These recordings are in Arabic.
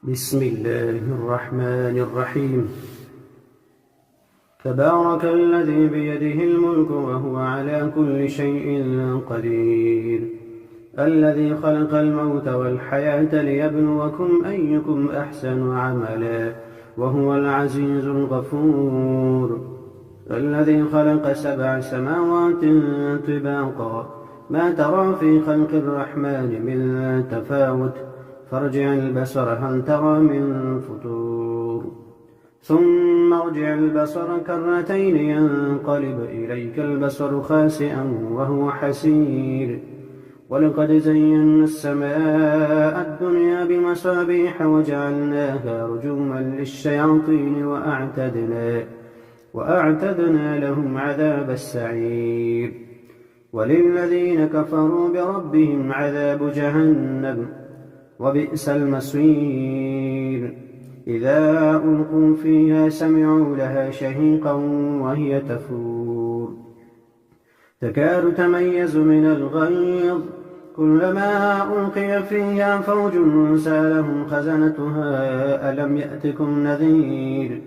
بسم الله الرحمن الرحيم. تبارك الذي بيده الملك وهو على كل شيء قدير، الذي خلق الموت والحياة ليبلوكم أيكم أحسن عملا وهو العزيز الغفور، الذي خلق 7 سماوات طباقا ما ترى في خلق الرحمن من تفاوت، فارجع البصر هل ترى من فطور، ثم ارجع البصر كرتين ينقلب إليك البصر خاسئا وهو حسير، ولقد زينا السماء الدنيا بمصابيح وجعلناها رجوما للشياطين وأعتدنا لهم عذاب السعير، وللذين كفروا بربهم عذاب جهنم وبئس المصير. إذا ألقوا فيها سمعوا لها شهيقا وهي تفور، تكاد تميز من الغيظ، كلما ألقي فيها فوج سألهم خزنتها ألم يأتكم نذير،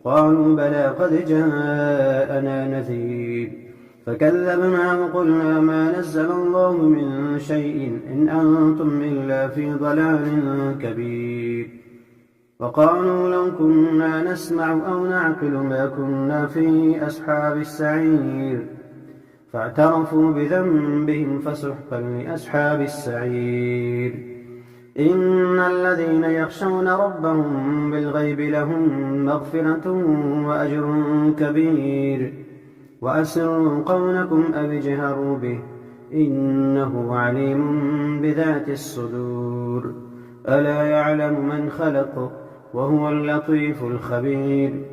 قالوا بلى قد جاءنا نذير، فكذبنا وقلنا ما نزل الله من شيء إن أنتم إلا في ضلال كبير، وقالوا لو كنا نسمع أو نعقل ما كنا في أصحاب السعير، فاعترفوا بذنبهم فسحقا لأصحاب السعير. إن الذين يخشون ربهم بالغيب لهم مغفرة وأجر كبير، وأسروا قولكم أو اجهروا به إنه عليم بذات الصدور، ألا يعلم من خلق وهو اللطيف الخبير.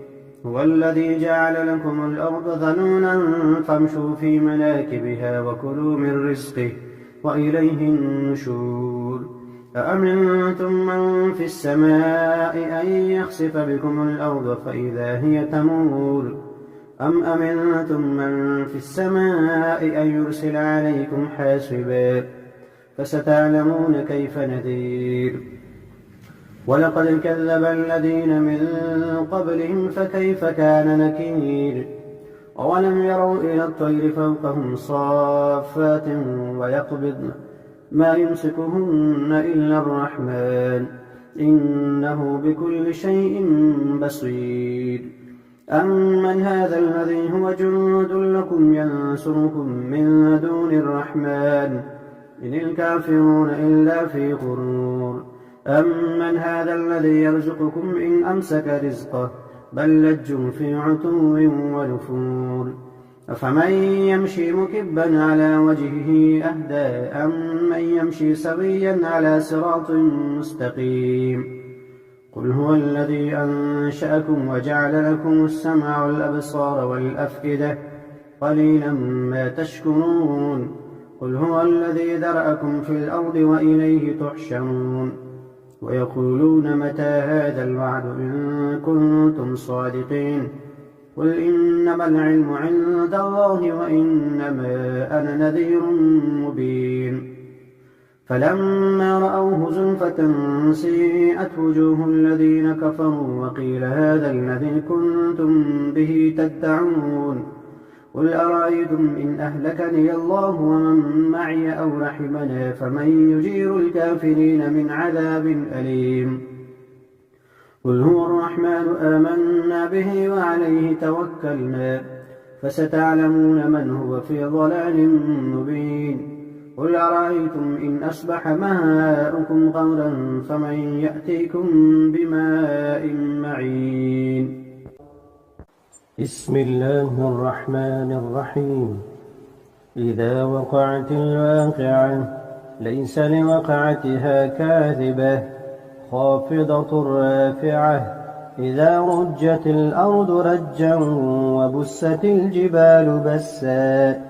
هو الذي جعل لكم الأرض ذلولا فامشوا في مناكبها وكلوا من رزقه وإليه النشور، أأمنتم من في السماء أن يخسف بكم الأرض فإذا هي تمور، أم أمنتم من في السماء أن يرسل عليكم حاسبا، فستعلمون كيف نذير. ولقد كذب الذين من قبلهم فكيف كان نكير، أولم يروا إلى الطير فوقهم صافات ويقبضن ما يمسكهن إلا الرحمن إنه بكل شيء بصير. أمن هذا الذي هو جند لكم ينصركم من دون الرحمن إن الكافرون إلا في غرور، أمن هذا الذي يرزقكم إن أمسك رزقه بل لجوا في عتو ونفور، أفمن يمشي مكبا على وجهه أهدى أم من يمشي سويا على صراط مستقيم، قل هو الذي أنشأكم وجعل لكم السمع والأبصار والأفئدة قليلا ما تشكرون، قل هو الذي ذرأكم في الأرض وإليه تحشرون، ويقولون متى هذا الوعد إن كنتم صادقين، قل إنما العلم عند الله وإنما أنا نذير مبين. فلما رأوه زلفة سيئت وجوه الذين كفروا وقيل هذا الذي كنتم به تدعون، قل أرأيتم إن أهلكني الله ومن معي أو رحمنا فمن يجير الكافرين من عذاب أليم. قل هو الرحمن آمنا به وعليه توكلنا فستعلمون من هو في ضلال مبين، قل أرأيتم إن أصبح ماؤكم غورا فمن يأتيكم بماء معين. بسم الله الرحمن الرحيم. إذا وقعت الواقعة ليس لوقعتها كاذبة خافضة رافعة، إذا رجت الأرض رجا وبست الجبال بسا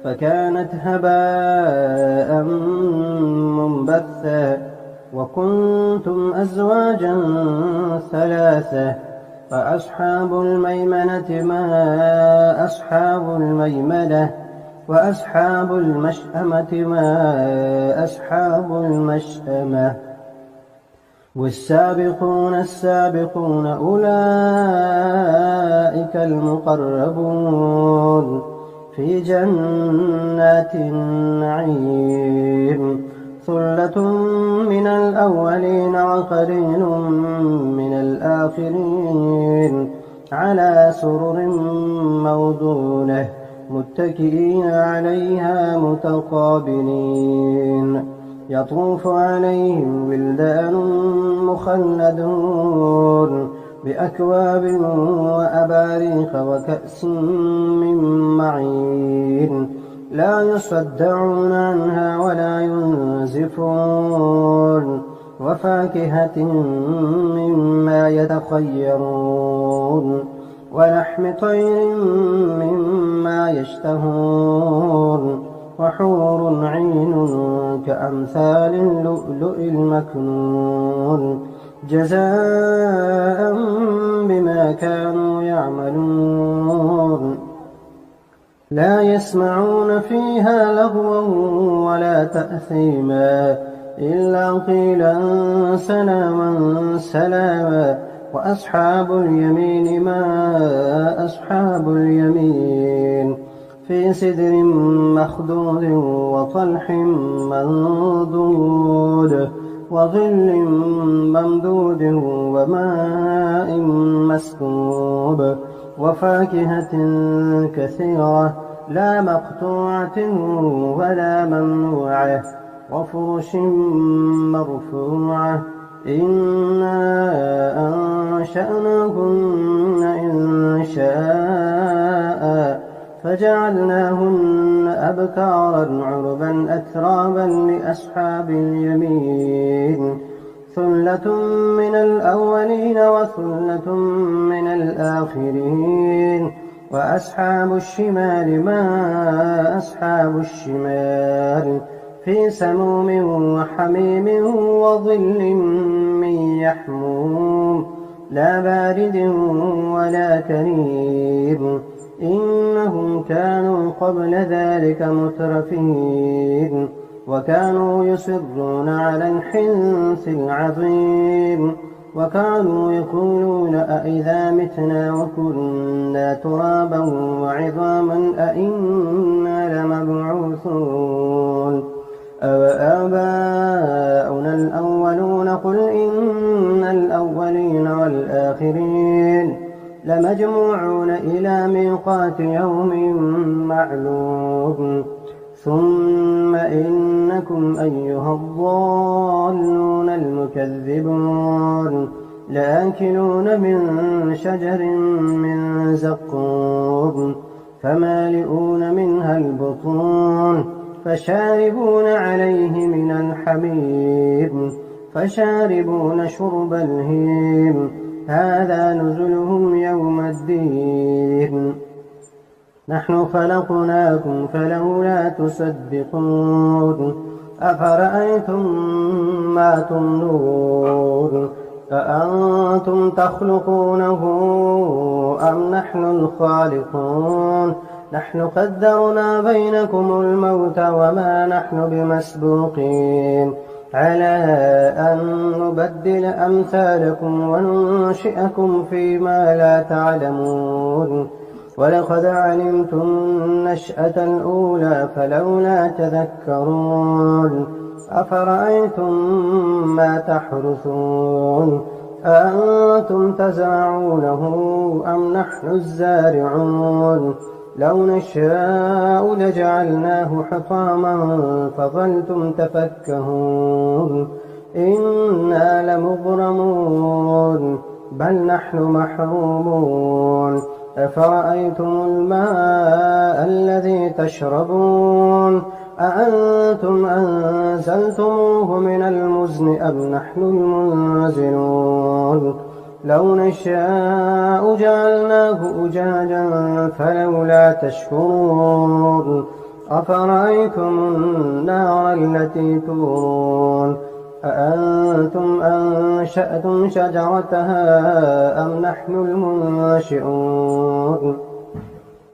فكانت هباء منبثا، وكنتم أزواجا ثلاثة، فأصحاب الميمنة ما أصحاب الميمنة، وأصحاب المشأمة ما أصحاب المشأمة، والسابقون السابقون أولئك المقربون في جنات النعيم ثلة من الأولين وقليل من الآخرين على سرر موضونة متكئين عليها متقابلين يطوف عليهم ولدان مخلدون بأكواب وأباريق وكأس من معين لا يصدعون عنها ولا ينزفون وفاكهة مما يتخيرون ولحم طير مما يشتهون وحور عين كأمثال اللؤلؤ المكنون جزاء بما كانوا يعملون لا يسمعون فيها لغوا ولا تأثيما إلا قيلا سلاما سلاما وأصحاب اليمين ما أصحاب اليمين في سدر مخضود وطلح منضود وظل ممدود وماء مسكوب وفاكهة كثيرة لا مقطوعة ولا ممنوعة وفرش مرفوعة إنا أنشأناهن إن شاء فجعلناهن أبكارا عربا أترابا لأصحاب اليمين ثلة من الأولين وثلة من الآخرين وأصحاب الشمال ما أصحاب الشمال في سموم وحميم وظل من يحموم لا بارد ولا كريم إنهم كانوا قبل ذلك مترفين وكانوا يصرون على الحنث العظيم وكانوا يقولون أئذا متنا وكنا ترابا وعظاما أئنا لمبعوثون أوآباؤنا الأولون قل إن الأولين والآخرين لمجموعون إلى ميقات يوم معلوم ثم إنكم أيها الضالون المكذبون لآكلون من شجر من زقوم فمالئون منها البطون فشاربون عليه من الحميم فشاربون شرب الهيم هذا نزلهم يوم الدين نحن خلقناكم فلولا تصدقون أفرأيتم ما تمنون أأنتم تخلقونه أم نحن الخالقون نحن قدرنا بينكم الموت وما نحن بمسبوقين على أن نبدل أمثالكم وننشئكم فيما لا تعلمون ولقد علمتم النشأة الأولى فلولا تذكرون أفرأيتم ما تحرثون أأنتم تزرعونه أم نحن الزارعون لو نشاء لجعلناه حطاما فظلتم تفكهون إنا لمغرمون بل نحن محرومون أفرأيتم الماء الذي تشربون أأنتم أنزلتموه من المزن أم نحن المنزلون لو نشاء جعلناه أجاجا فلولا تشكرون أفرأيتم النار التي تورون أأنتم أنشأتم شجرتها أم نحن المنشئون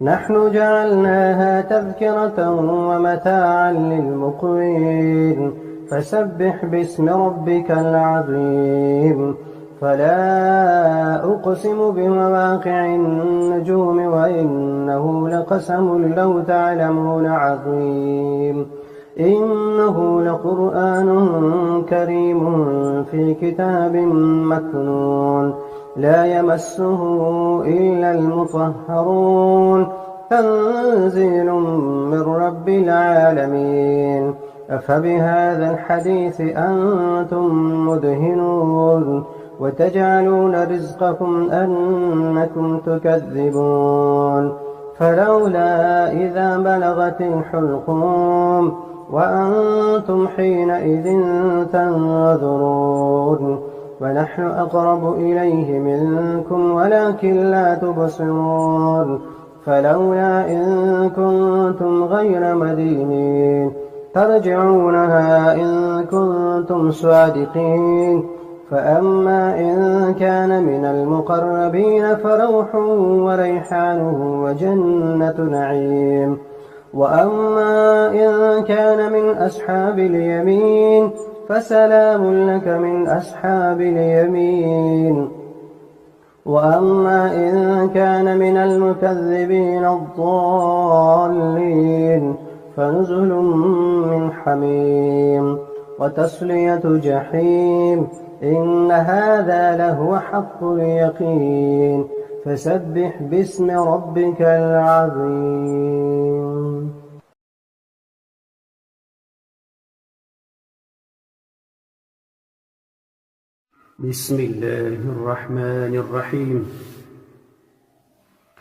نحن جعلناها تذكرة ومتاعا للمقوين فسبح باسم ربك العظيم. فلا أقسم بمواقع النجوم وإنه لقسم لو تعلمون عظيم. إنه لقرآن كريم في كتاب مكنون لا يمسه إلا المطهرون تنزيل من رب العالمين. أفبهذا الحديث أنتم مدهنون وتجعلون رزقكم أنكم تكذبون. فلولا إذا بلغت الحلقوم وأنتم حينئذ تنظرون ونحن أقرب إليه منكم ولكن لا تبصرون. فلولا إن كنتم غير مدينين ترجعونها إن كنتم صادقين. فأما إن كان من المقربين فروح وريحان وجنة نعيم. وأما إن كان من أصحاب اليمين فسلام لك من أصحاب اليمين. وأما إن كان من المكذبين الضالين فنزل من حميم وتصلية جحيم. إن هذا لهو حق اليقين. فسبح باسم ربك العظيم. بسم الله الرحمن الرحيم.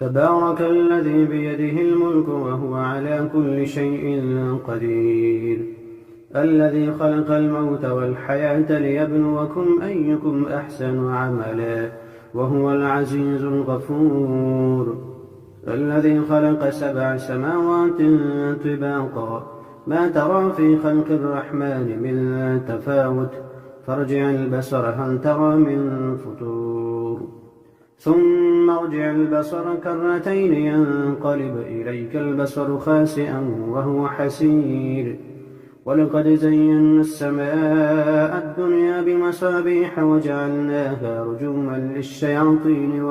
تبارك الذي بيده الملك وهو على كل شيء قدير. الذي خلق الموت والحياة ليبلوكم أيكم أحسن عملا وهو العزيز الغفور. الذي خلق 7 سماوات طباقا ما ترى في خلق الرحمن من تفاوت فارجع البصر هل ترى من فطور ثم ارجع البصر كرتين ينقلب إليك البصر خاسئا وهو حسير. ولقد زينا السماء الدنيا بمصابيح وجعلناها رجوما للشياطين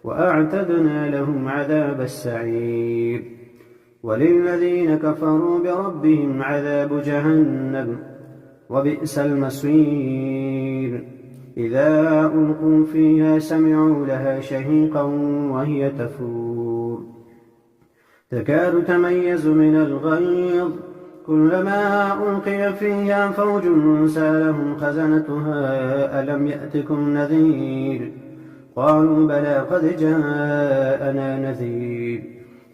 وأعتدنا لهم عذاب السعير. وللذين كفروا بربهم عذاب جهنم وبئس المصير. إذا ألقوا فيها سمعوا لها شهيقا وهي تفور تكاد تميز من الغيظ كلما ألقي فيها فوج سألهم خزنتها ألم يأتكم نذير قالوا بلى قد جاءنا نذير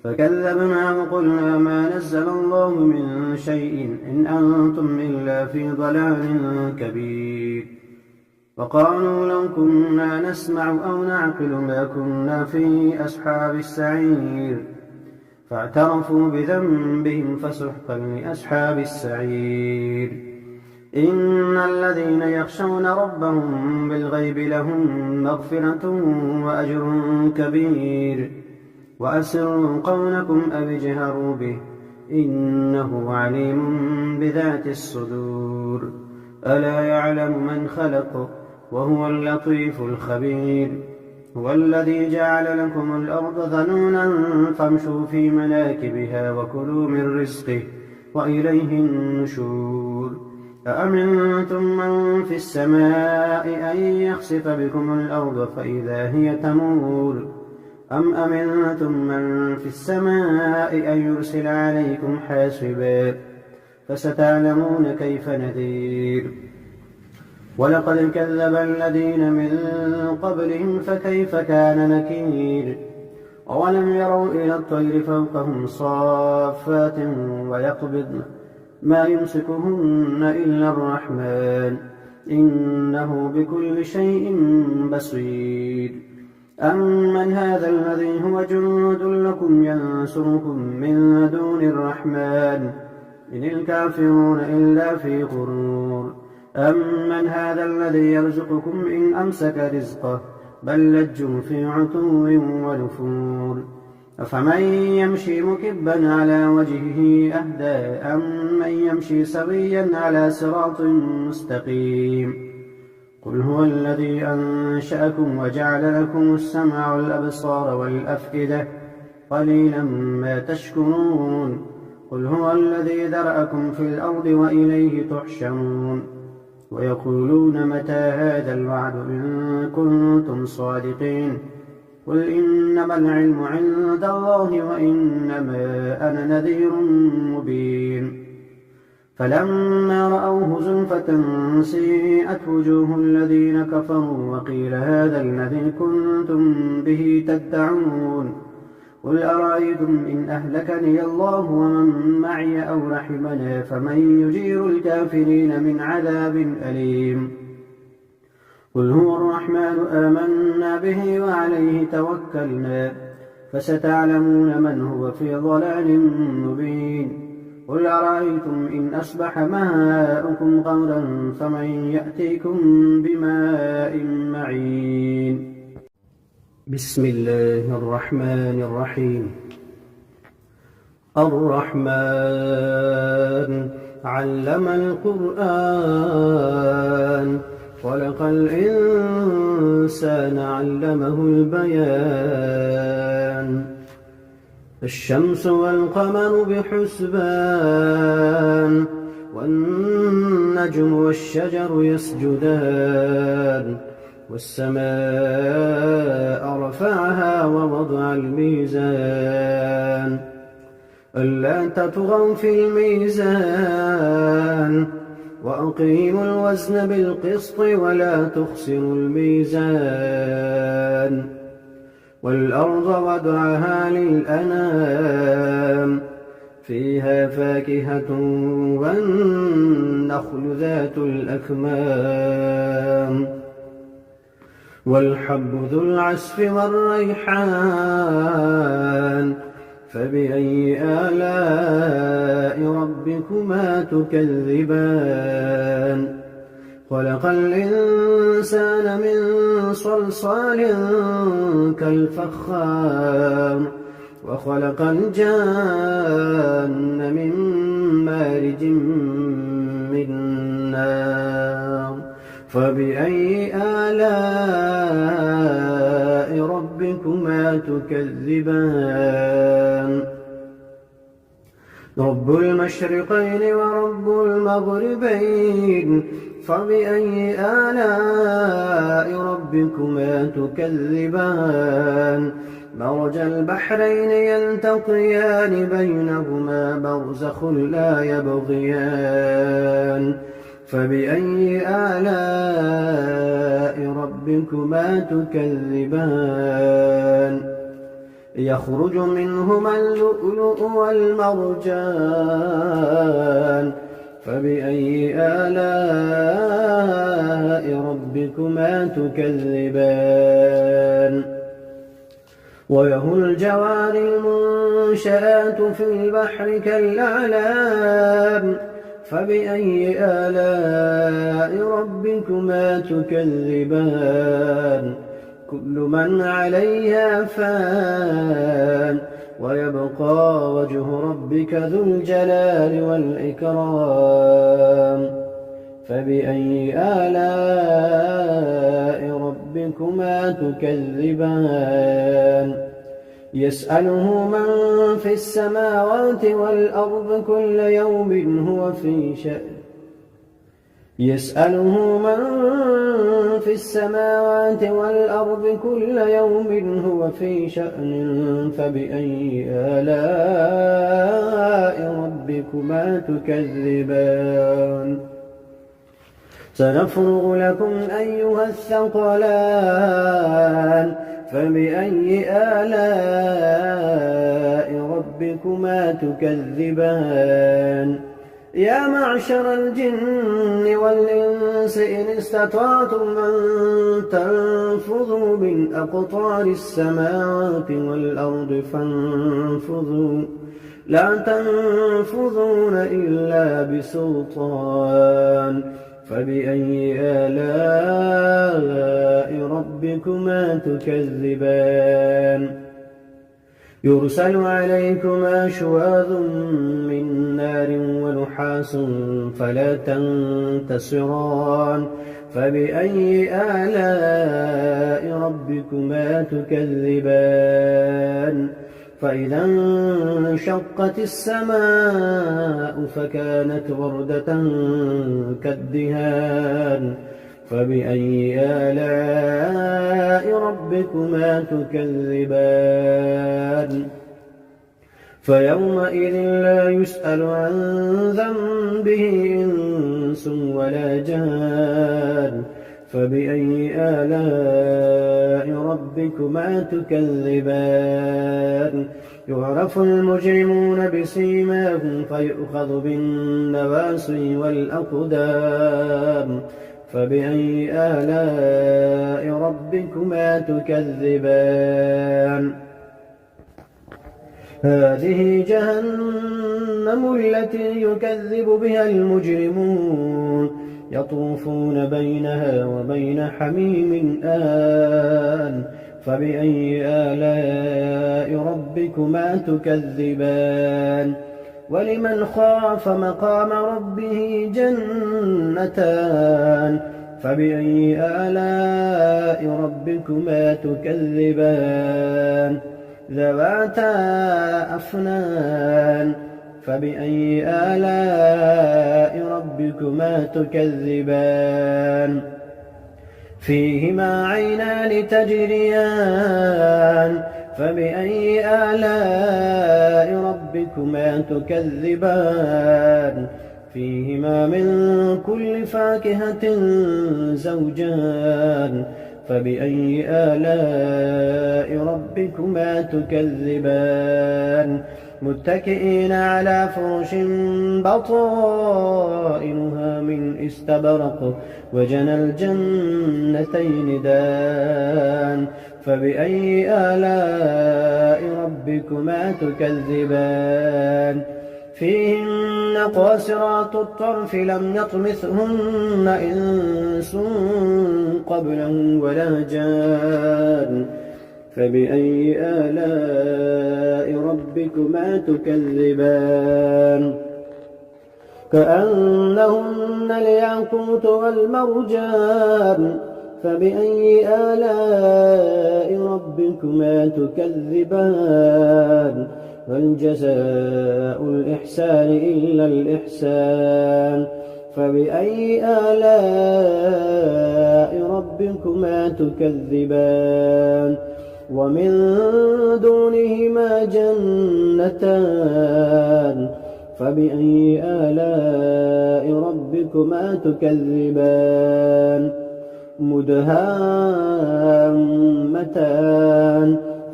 فكذبنا وقلنا ما نزل الله من شيء إن أنتم إلا في ضلال كبير. وقالوا لو كنا نسمع أو نعقل ما كنا في أصحاب السعير فاعترفوا بذنبهم فسحقا لأصحاب السعير. إن الذين يخشون ربهم بالغيب لهم مغفرة وأجر كبير. وأسروا قولكم أو اجهروا به إنه عليم بذات الصدور. ألا يعلم من خلق وهو اللطيف الخبير. هو الذي جعل لكم الأرض ذلولا فامشوا في مناكبها وكلوا من رزقه وإليه النشور. أأمنتم من في السماء أن يخسف بكم الأرض فإذا هي تمور أم أمنتم من في السماء أن يرسل عليكم حاسبا فستعلمون كيف نذير. ولقد كذب الذين من قبلهم فكيف كان نكير. أولم يروا إلى الطير فوقهم صافات ويقبضن ما يمسكهن إلا الرحمن إنه بكل شيء بصير. أمن هذا الذي هو جند لكم ينصركم من دون الرحمن إن الكافرون إلا في غرور. أمن هذا الذي يرزقكم إن أمسك رزقه بل لجوا في عتو ونفور. أفمن يمشي مكبا على وجهه أهدى أمن يمشي سويا على صراط مستقيم قل هو الذي أنشأكم وجعل لكم السمع والأبصار والأفئدة قليلا ما تشكرون قل هو الذي ذرأكم في الأرض وإليه تحشرون ويقولون متى هذا الوعد إن كنتم صادقين قل إنما العلم عند الله وإنما أنا نذير مبين فلما رأوه زلفة سيئت وجوه الذين كفروا وقيل هذا الذي كنتم به تدعون قل أرأيتم إن أهلكني الله ومن معي أو رحمنا فمن يجير الكافرين من عذاب أليم قل هو الرحمن آمنا به وعليه توكلنا فستعلمون من هو في ضلال مبين قل أرأيتم إن أصبح ماؤكم غورا فمن يأتيكم بماء معين بسم الله الرحمن الرحيم الرحمن علم القرآن خلق الإنسان علمه البيان الشمس والقمر بحسبان والنجم والشجر يسجدان والسماء رفعها ووضع الميزان ألا تطغوا في الميزان وأقيموا الوزن بالقسط ولا تخسروا الميزان والأرض وضعها للأنام فيها فاكهة والنخل ذات الأكمام والحب ذو العصف والريحان فبأي آلاء ربكما تكذبان خلق الإنسان من صلصال كالفخار وخلق الجان من مارج من نار فبأي آلاء ربكما تكذبان رب المشرقين ورب المغربين فبأي آلاء ربكما تكذبان مرج البحرين يلتقيان بينهما برزخ لا يبغيان فبأي آلاء ربكما تكذبان يخرج منهما اللؤلؤ والمرجان فبأي آلاء ربكما تكذبان وله الجوار المنشآت في البحر كالأعلام فبأي آلاء ربكما تكذبان كل من عليها فان ويبقى وجه ربك ذو الجلال والإكرام فبأي آلاء ربكما تكذبان يسأله من في السماوات والأرض كل يوم هو في شأن يسأله من في السماوات والأرض كل يوم هو في شأن فبأي آلاء ربكما تكذبان سنفرغ لكم أيها الثقلان فبأي آلاء ربكما تكذبان يا معشر الجن والإنس إن استطعتم أن تنفذوا من أقطار السماوات والأرض فانفذوا لا تنفذون إلا بسلطان فبأي آلاء ربكما تكذبان يرسل عليكما شواظ من نار ونحاس فلا تنتصران فبأي آلاء ربكما تكذبان فإذا انشقت السماء فكانت وردة كالدهان فبأي آلاء ربكما تكذبان فيومئذ لا يسأل عن ذنبه إنس ولا جان فبأي آلاء ربكما تكذبان يعرف المجرمون بسيماهم فيؤخذ بالنواصي والأقدام فبأي آلاء ربكما تكذبان هذه جهنم التي يكذب بها المجرمون يطوفون بينها وبين حميم آن فبأي آلاء ربكما تكذبان ولمن خاف مقام ربه جنتان فبأي آلاء ربكما تكذبان ذواتا أفنان فبأي آلاء ربكما تكذبان فيهما عينان تجريان فبأي آلاء ربكما تكذبان فيهما من كل فاكهة زوجان فبأي آلاء ربكما تكذبان متكئين على فرش بطائنها من استبرق وجنى الجنتين دان فبأي آلاء ربكما تكذبان فيهن قاصرات الطرف لم يطمثهن إنس قبلهم ولا جان فبأي آلاء ربكما تكذبان كأنهن الياقوت والمرجان فبأي آلاء ربكما تكذبان هل جزاء الإحسان إلا الإحسان فبأي آلاء ربكما تكذبان ومن دونهما جنتان فبأي آلاء ربكما تكذبان مدهامتان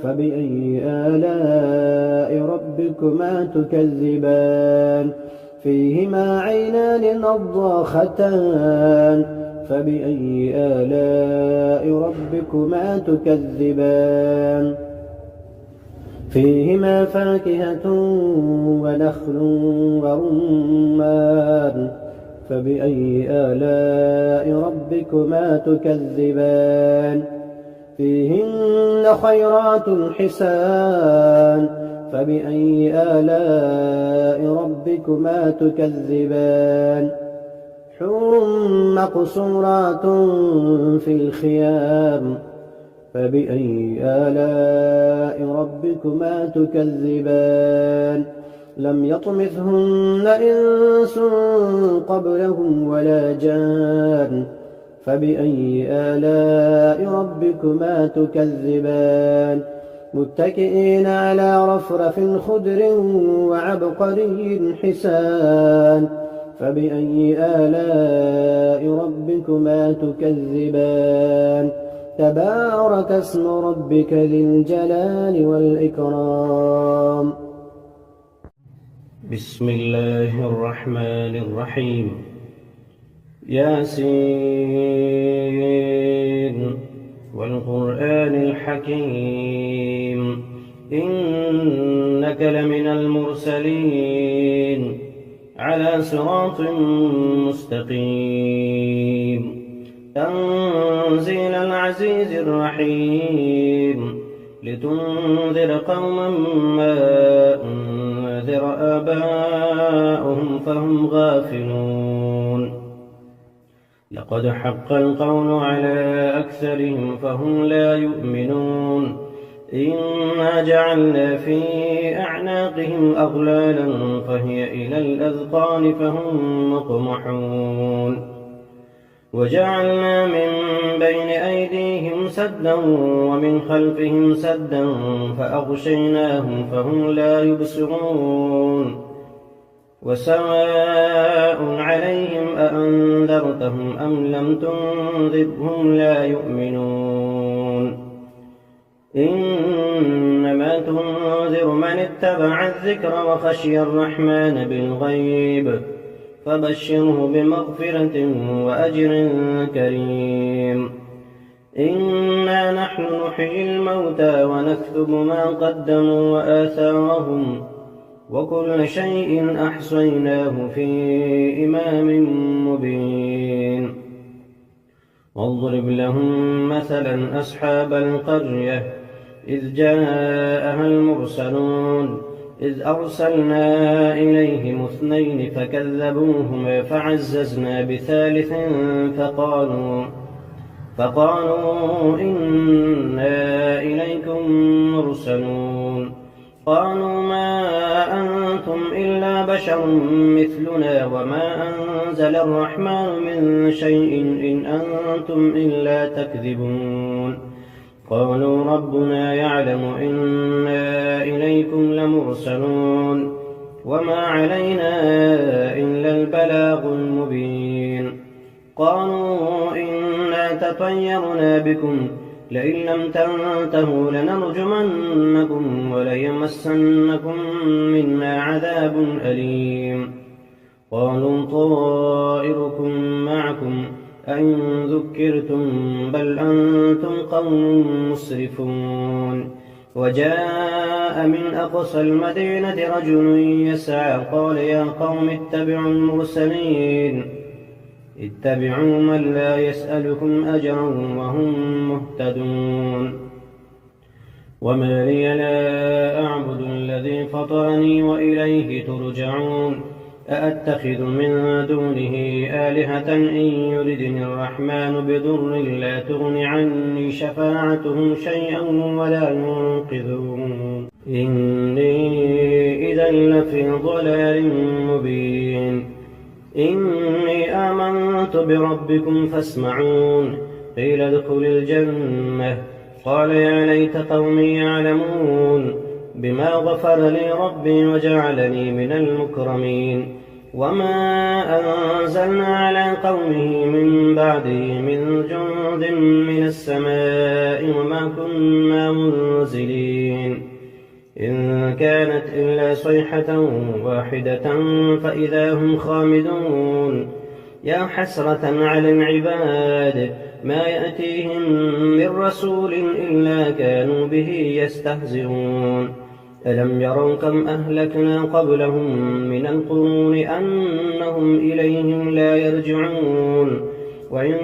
فبأي آلاء ربكما تكذبان فيهما عينان نضاختان فبأي آلاء ربكما تكذبان فيهما فاكهة ونخل ورمان فبأي آلاء ربكما تكذبان فيهن خيرات حسان فبأي آلاء ربكما تكذبان حور مقصورات في الخيام فبأي آلاء ربكما تكذبان لم يطمثهن إنس قبلهم ولا جان فبأي آلاء ربكما تكذبان متكئين على رفرف خضر وعبقري حسان فبأي آلاء ربكما تكذبان تبارك اسم ربك ذي الجلال والإكرام بسم الله الرحمن الرحيم ياسين والقرآن الحكيم إنك لمن المرسلين على صراط مستقيم تنزيل العزيز الرحيم لتنذر قوما ما أنذر آباؤهم فهم غافلون لقد حق القول على أكثرهم فهم لا يؤمنون إنا جعلنا في أعناقهم أغلالا فهي إلى الأذقان فهم مقمحون وجعلنا من بين أيديهم سدا ومن خلفهم سدا فأغشيناهم فهم لا يبصرون وسواء عليهم أأنذرتهم أم لم تنذرهم لا يؤمنون إنما تنذر من اتبع الذكر وخشي الرحمن بالغيب فبشره بمغفرة وأجر كريم إنا نحن نحيي الموتى ونكتب ما قدموا وآثارهم وكل شيء أحصيناه في إمام مبين واضرب لهم مثلا أصحاب القرية إذ جاءها المرسلون إذ أرسلنا إليهم 2 فكذبوهما فعززنا بثالث فقالوا إنا إليكم مرسلون قالوا ما أنتم إلا بشر مثلنا وما أنزل الرحمن من شيء إن أنتم إلا تكذبون قالوا ربنا يعلم إنا إليكم لمرسلون وما علينا إلا البلاغ المبين قالوا إنا تطيرنا بكم لئن لم تنتهوا لنرجمنكم وليمسنكم منا عذاب أليم قالوا طائركم معكم أئن ذكرتم بل أنتم قوم مسرفون وجاء من أقصى المدينة رجل يسعى قال يا قوم اتبعوا المرسلين اتبعوا من لا يسألكم أجرا وهم مهتدون وما لي لا أعبد الذي فطرني وإليه ترجعون أأتخذ من دونه آلهة إن يردني الرحمن بضر لا تغن عني شفاعتهم شيئا ولا ينقذون إني إذا لفي ضلال مبين إني آمنت بربكم فاسمعون قيل ادخل الجنة قال يا ليت قومي يعلمون بما غفر لي ربي وجعلني من المكرمين وما أنزلنا على قومه من بعده من جند من السماء وما كنا منزلين إن كانت إلا صيحة واحدة فإذا هم خامدون يا حسرة على العباد ما يأتيهم من رسول إلا كانوا به يستهزئون ألم يروا كم أهلكنا قبلهم من القرون أنهم إليهم لا يرجعون وإن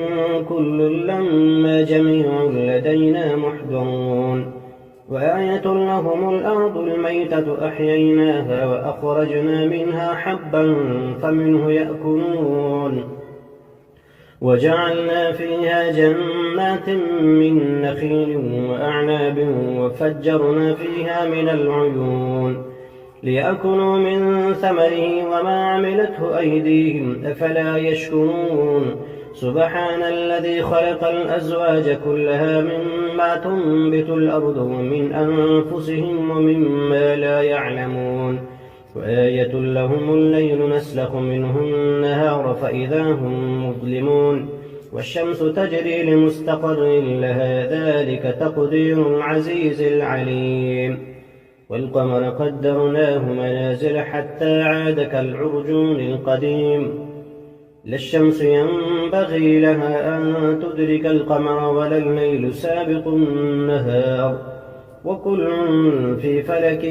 كل لما جميع لدينا محضرون وآية لهم الأرض الميتة أحييناها وأخرجنا منها حبا فمنه يأكلون وجعلنا فيها جنات من نخيل وأعناب وفجرنا فيها من العيون ليأكلوا من ثمره وما عملته أيديهم أفلا يشكرون سبحان الذي خلق الأزواج كلها مما تنبت الأرض ومن أنفسهم ومما لا يعلمون وآية لهم الليل نسلخ منه النهار فإذا هم مظلمون والشمس تجري لمستقر لها ذلك تقدير العزيز العليم والقمر قدرناه منازل حتى عاد كالعرجون القديم لا الشمس ينبغي لها أن تدرك القمر ولا الليل سابق النهار وكل في فلك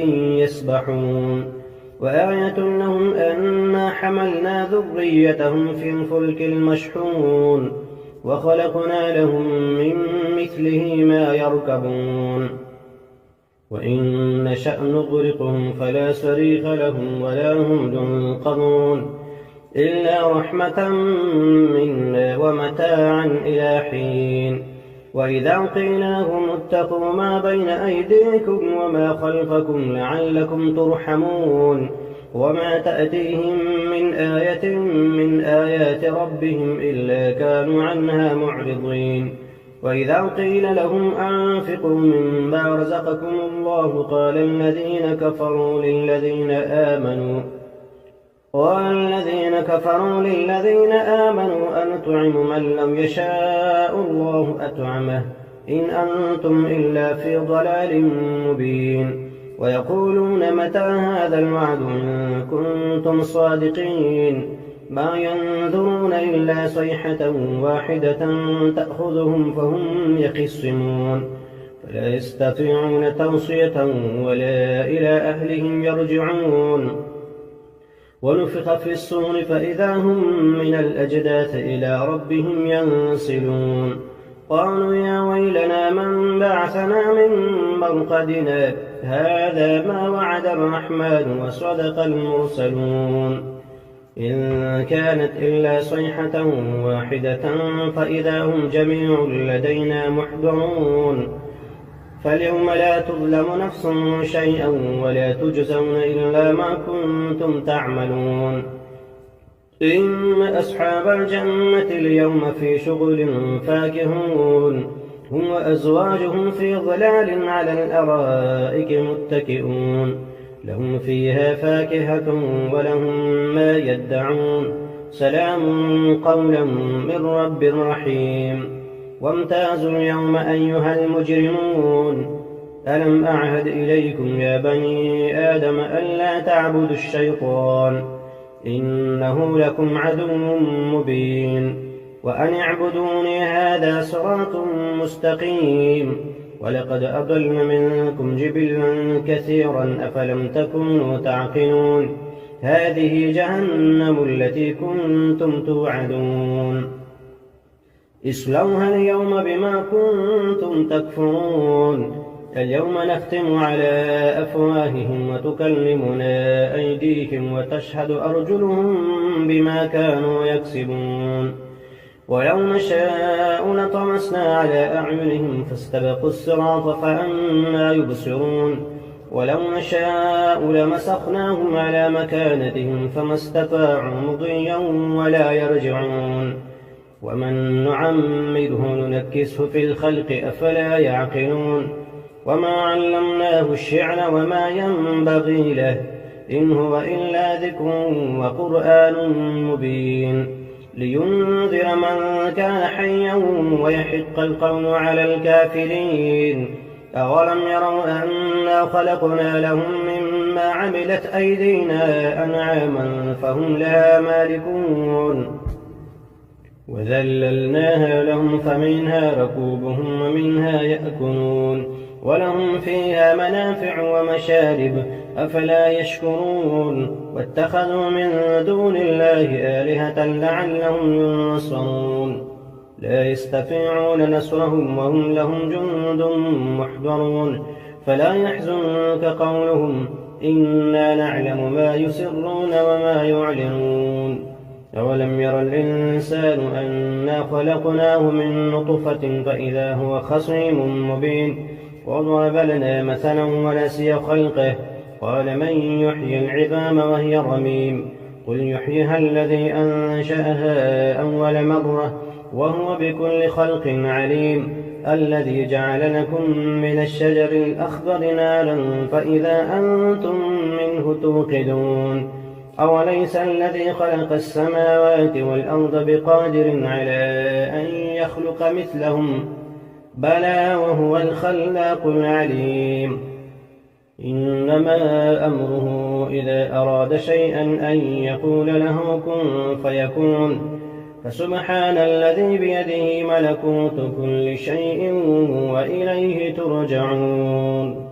يسبحون وآية لهم أنا حملنا ذريتهم في الفلك المشحون وخلقنا لهم من مثله ما يركبون وإن نشأ نغرقهم فلا صريخ لهم ولا هم ينقذون إلا رحمة منا ومتاعا إلى حين وإذا قيل لهم اتقوا ما بين أيديكم وما خلفكم لعلكم ترحمون وما تأتيهم من آية من آيات ربهم إلا كانوا عنها معرضين وإذا قيل لهم أنفقوا مما رزقكم الله قال الذين كفروا للذين آمنوا أنطعم من لم يشاء الله أطعمه إن أنتم إلا في ضلال مبين ويقولون متى هذا الوعد إن كنتم صادقين ما ينظرون إلا صيحة واحدة تأخذهم فهم يخصمون فلا يستطيعون توصية ولا إلى أهلهم يرجعون ونفخ في الصور فإذا هم من الأجداث إلى ربهم ينسلون قالوا يا ويلنا من بعثنا من مرقدنا هذا ما وعد الرحمن وصدق المرسلون إن كانت إلا صيحة واحدة فإذا هم جميع لدينا محضرون فاليوم لا تظلم نفس شيئا ولا تجزون إلا ما كنتم تعملون إن أصحاب الجنة اليوم في شغل فاكهون هم وأزواجهم في ظلال على الأرائك متكئون لهم فيها فاكهة ولهم ما يدعون سلام قولا من رب رحيم وامتازوا اليوم أيها المجرمون ألم أعهد إليكم يا بني آدم ألا تعبدوا الشيطان إنه لكم عدو مبين وأن اعبدوني هذا صراط مستقيم ولقد أضل منكم جبلا كثيرا أفلم تكونوا تعقلون هذه جهنم التي كنتم توعدون اصلوها اليوم بما كنتم تكفرون اليوم نختم على أفواههم وتكلمنا أيديهم وتشهد أرجلهم بما كانوا يكسبون ولو نشاء لطمسنا على أعينهم فاستبقوا الصراط فأنى يبصرون ولو نشاء لمسخناهم على مكانتهم فما استطاعوا مضيا ولا يرجعون ومن نعمره ننكسه في الخلق أفلا يعقلون وما علمناه الشعر وما ينبغي له إن هو إلا ذكر وقرآن مبين لينذر من كان حيا ويحق القول على الكافرين أولم يروا أنا خلقنا لهم مما عملت أيدينا أنعاما فهم لها مالكون وذللناها لهم فمنها ركوبهم ومنها يأكلون ولهم فيها منافع ومشارب أفلا يشكرون واتخذوا من دون الله آلهة لعلهم ينصرون لا يستطيعون نصرهم وهم لهم جند محضرون فلا يحزنك قولهم إنا نعلم ما يسرون وما يعلنون أولم ير الإنسان أنا خلقناه من نطفة فإذا هو خصيم مبين وضرب لنا مثلا ونسي خلقه قال من يحيي العظام وهي رميم قل يحييها الذي أنشأها أول مرة وهو بكل خلق عليم الذي جعل لكم من الشجر الأخضر نارا فإذا أنتم منه توقدون أوليس الذي خلق السماوات والأرض بقادر على أن يخلق مثلهم بلى وهو الخلاق العليم إنما أمره إذا أراد شيئا أن يقول له كن فيكون فسبحان الذي بيده ملكوت كل شيء وإليه ترجعون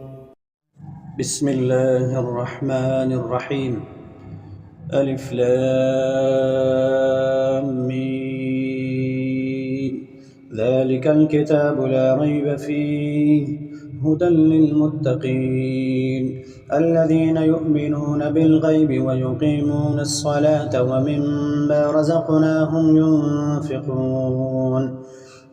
بسم الله الرحمن الرحيم ألف لام ميم ذلك الكتاب لا ريب فيه هدى للمتقين الذين يؤمنون بالغيب ويقيمون الصلاة ومما رزقناهم ينفقون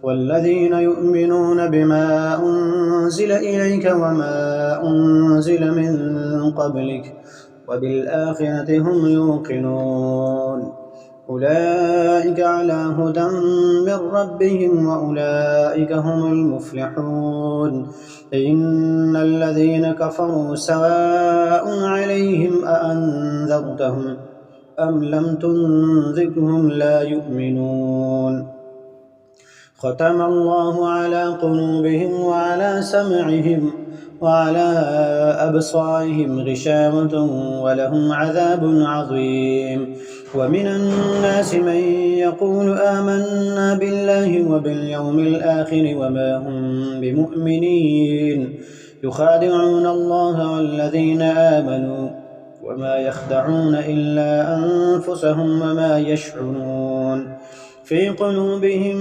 والذين يؤمنون بما أنزل إليك وما أنزل من قبلك وبالآخرة هم يوقنون أولئك على هدى من ربهم وأولئك هم المفلحون إن الذين كفروا سواء عليهم أأنذرتهم أم لم تنذرهم لا يؤمنون ختم الله على قلوبهم وعلى سمعهم وعلى أبصارهم غشاوة ولهم عذاب عظيم ومن الناس من يقول آمنا بالله وباليوم الآخر وما هم بمؤمنين يخادعون الله والذين آمنوا وما يخدعون إلا أنفسهم وما يشعرون في قلوبهم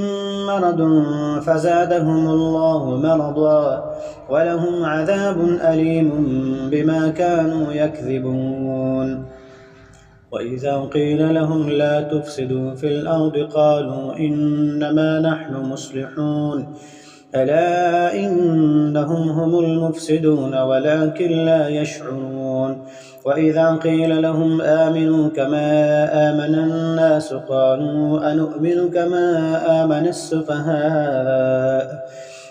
مرض فزادهم الله مرضا ولهم عذاب أليم بما كانوا يكذبون وإذا قيل لهم لا تفسدوا في الأرض قالوا إنما نحن مصلحون ألا إنهم هم المفسدون ولكن لا يشعرون وإذا قيل لهم آمنوا كما آمن الناس قالوا أنؤمن كما آمن السفهاء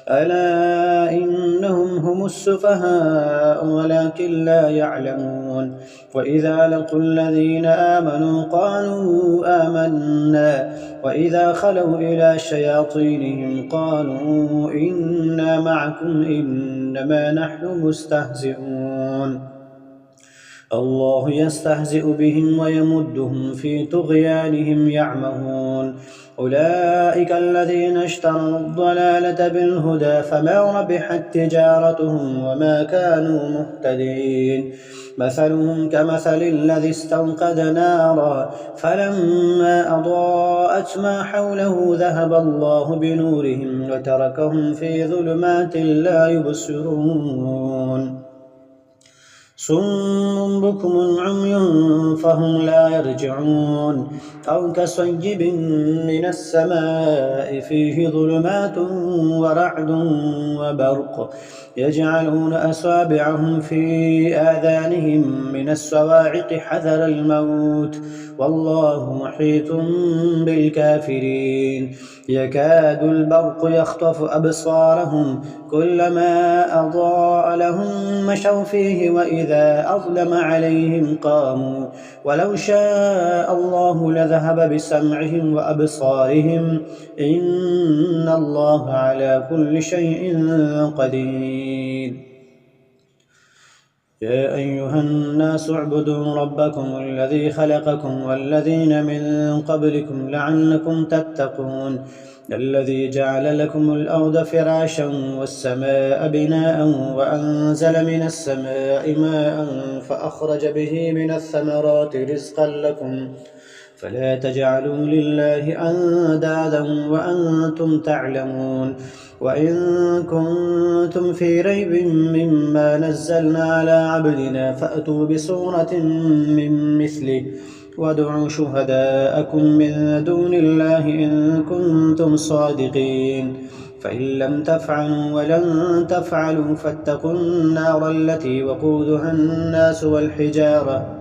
ألا إنهم هم السفهاء ولكن لا يعلمون وإذا لقوا الذين آمنوا قالوا آمنا وإذا خلوا إلى شياطينهم قالوا إنا معكم إنما نحن مستهزئون الله يستهزئ بهم ويمدهم في طغيانهم يعمهون أولئك الذين اشتروا الضلالة بالهدى فما ربحت تجارتهم وما كانوا مهتدين مثلهم كمثل الذي استوقد نارا فلما أضاءت ما حوله ذهب الله بنورهم وتركهم في ظلمات لا يبصرون صم بكم عمي فهم لا يرجعون أو كصيب من السماء فيه ظلمات ورعد وبرق يجعلون أصابعهم في آذانهم من الصواعق حذر الموت والله محيط بالكافرين يكاد البرق يخطف أبصارهم كلما أضاء لهم مشوا فيه وإذا أظلم عليهم قاموا ولو شاء الله لذهب بسمعهم وأبصارهم إن الله على كل شيء قدير يا أيها الناس اعبدوا ربكم الذي خلقكم والذين من قبلكم لعلكم تتقون الذي جعل لكم الأرض فراشا والسماء بناء وأنزل من السماء ماء فأخرج به من الثمرات رزقا لكم فلا تجعلوا لله أندادا وأنتم تعلمون وإن كنتم في ريب مما نزلنا على عبدنا فأتوا بسورة من مثله وادعوا شهداءكم من دون الله إن كنتم صادقين فإن لم تفعلوا ولن تفعلوا فاتقوا النار التي وقودها الناس والحجارة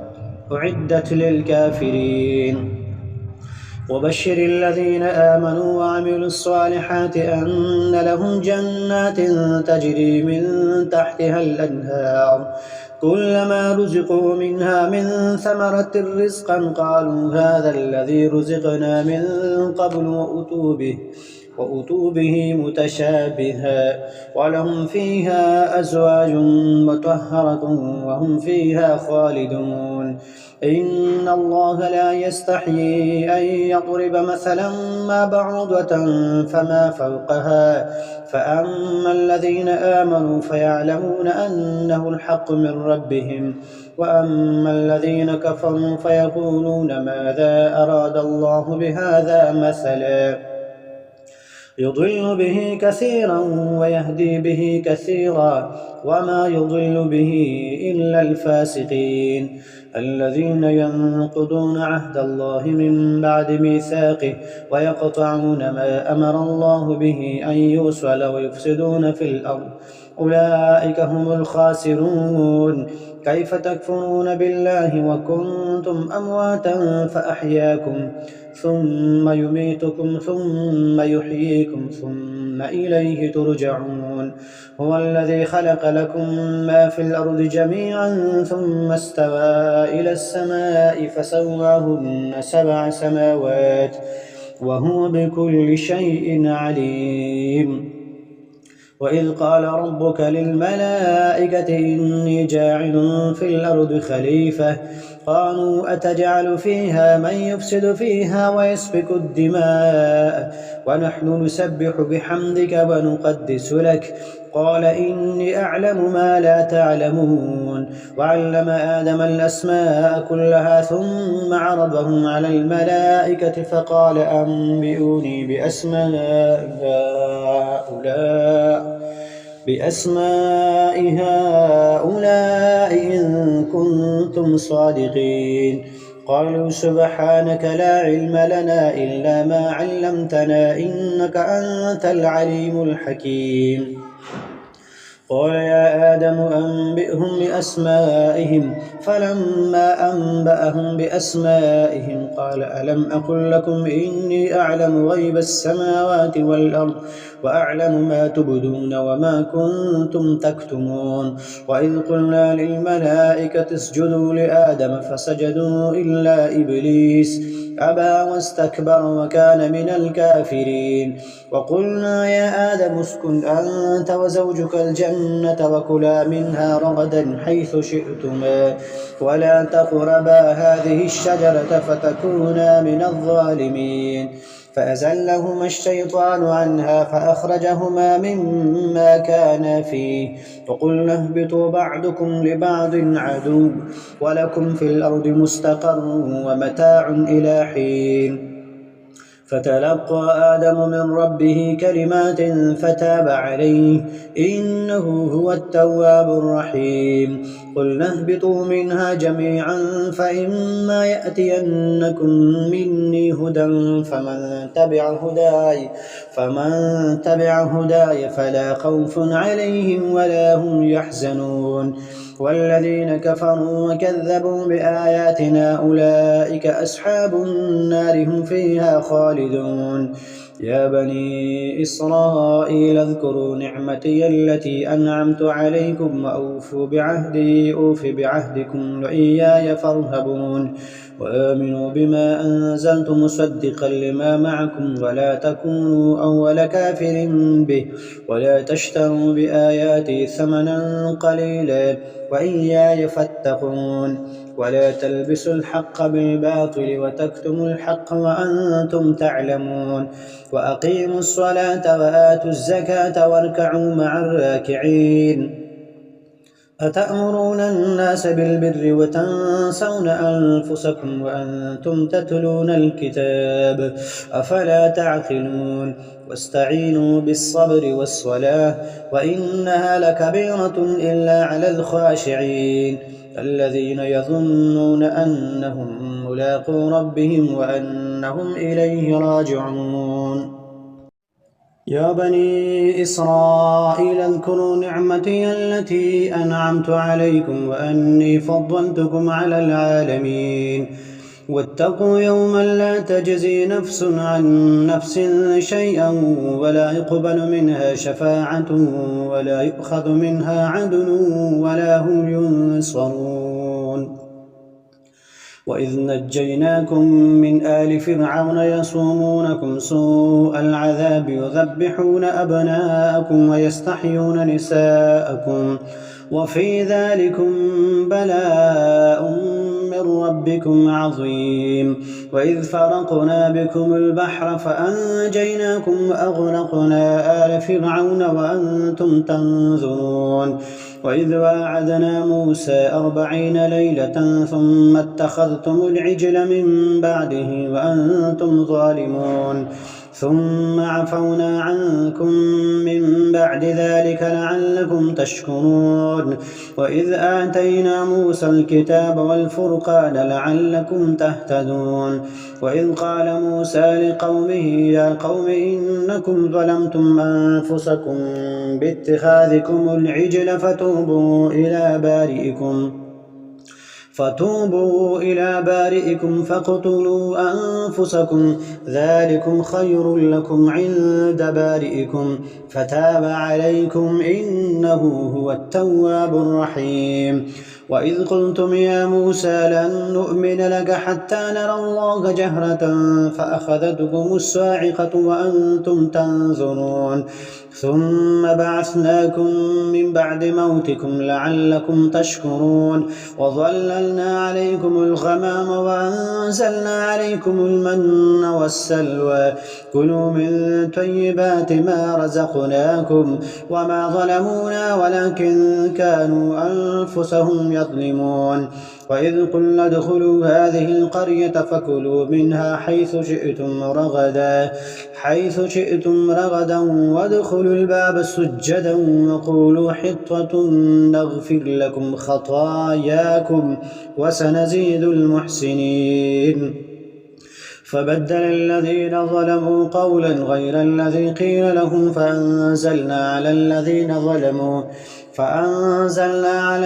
أعدت للكافرين وبشر الذين آمنوا وعملوا الصالحات أن لهم جنات تجري من تحتها الأنهار كلما رزقوا منها من ثمرة رزقا قالوا هذا الذي رزقنا من قبل وأتوا به متشابها ولهم فيها أزواج مطهرة وهم فيها خالدون إن الله لا يستحيي أن يضرب مثلا ما بعوضة فما فوقها فأما الذين آمنوا فيعلمون أنه الحق من ربهم وأما الذين كفروا فيقولون ماذا أراد الله بهذا مثلا يضل به كثيرا ويهدي به كثيرا، وما يضل به إلا الفاسقين الذين ينقضون عهد الله من بعد ميثاقه ويقطعون ما أمر الله به أن يوصل ويفسدون في الأرض، أولئك هم الخاسرون. كيف تكفرون بالله وكنتم أمواتا فأحياكم ثم يميتكم ثم يحييكم ثم إليه ترجعون. هو الذي خلق لكم ما في الأرض جميعا ثم استوى إلى السماء فسواهن 7 سماوات وهو بكل شيء عليم. وإذ قال ربك للملائكة إني جاعل في الأرض خليفة قالوا أتجعل فيها من يفسد فيها ويسفك الدماء ونحن نسبح بحمدك ونقدس لك قال إني أعلم ما لا تعلمون. وعلم آدم الأسماء كلها ثم عرضهم على الملائكة فقال أنبئوني بأسماء هؤلاء إن كنتم صادقين. قالوا سبحانك لا علم لنا إلا ما علمتنا إنك أنت العليم الحكيم. قال يا آدم أنبئهم بأسمائهم فلما أنبأهم بأسمائهم قال ألم أقل لكم إني أعلم غيب السماوات والأرض وأعلم ما تبدون وما كنتم تكتمون. وإذ قلنا للملائكة اسجدوا لآدم فسجدوا إلا إبليس أبى واستكبر وكان من الكافرين. وقلنا يا آدم اسكن أنت وزوجك الجنة وكلا منها رغدا حيث شئتما ولا تقربا هذه الشجرة فتكونا من الظالمين. فأزلهما الشيطان عنها فأخرجهما مما كانا فيه وقلنا اهبطوا بعضكم لبعض عدو ولكم في الأرض مستقر ومتاع إلى حين. فتلقى آدم من ربه كلمات فتاب عليه إنه هو التواب الرحيم. قلنا اهبطوا منها جميعا فإما يأتينكم مني هدى فمن تبع هداي فلا خوف عليهم ولا هم يحزنون. والذين كفروا وكذبوا بآياتنا أولئك أصحاب النار هم فيها خالدون. يا بني إسرائيل اذكروا نعمتي التي أنعمت عليكم وأوفوا بعهدي أوف بعهدكم وإياي فارهبون. وآمنوا بما أنزلت مصدقا لما معكم ولا تكونوا أول كافر به ولا تشتروا بآياتي ثمنا قليلا وإياي فاتقون. ولا تلبسوا الحق بالباطل وتكتموا الحق وأنتم تعلمون. وأقيموا الصلاة وآتوا الزكاة واركعوا مع الراكعين. أتأمرون الناس بالبر وتنسون أنفسكم وأنتم تتلون الكتاب أفلا تعقلون. واستعينوا بالصبر والصلاة وإنها لكبيرة إلا على الخاشعين الذين يظنون أنهم ملاقو ربهم وأنهم إليه راجعون. يا بني إسرائيل اذكروا نعمتي التي أنعمت عليكم وأني فضلتكم على العالمين. واتقوا يوما لا تجزي نفس عن نفس شيئا ولا يقبل منها شفاعة ولا يؤخذ منها عدل ولا هم ينصرون. وإذ نجيناكم من آل فرعون يصومونكم سوء العذاب يذبحون أبناءكم ويستحيون نساءكم وفي ذلكم بلاء من ربكم عظيم. وإذ فرقنا بكم البحر فأنجيناكم وأغرقنا آل فرعون وأنتم تنظرون. وإذ واعدنا موسى 40 ليلة ثم اتخذتم العجل من بعده وأنتم ظالمون ثم عفونا عنكم من بعد ذلك لعلكم تشكرون وإذ آتينا موسى الكتاب والفرقان لعلكم تهتدون وإذ قال موسى لقومه يا قوم إنكم ظلمتم أنفسكم باتخاذكم العجل فتوبوا إلى بارئكم فاقتلوا أنفسكم ذلكم خير لكم عند بارئكم فتاب عليكم إنه هو التواب الرحيم وإذ قلتم يا موسى لن نؤمن لك حتى نرى الله جهرة فأخذتكم الصاعقة وأنتم تنظرون ثم بعثناكم من بعد موتكم لعلكم تشكرون وظللنا عليكم الغمام وأنزلنا عليكم المن والسلوى كلوا من طيبات ما رزقناكم وما ظلمونا ولكن كانوا أنفسهم يظلمون وإذ قلنا ادخلوا هذه القرية فكلوا منها حيث شئتم رغدا وادخلوا الباب سجدا وقولوا حطة نغفر لكم خطاياكم وسنزيد المحسنين فبدل الذين ظلموا قولا غير الذي قيل لهم فأنزلنا على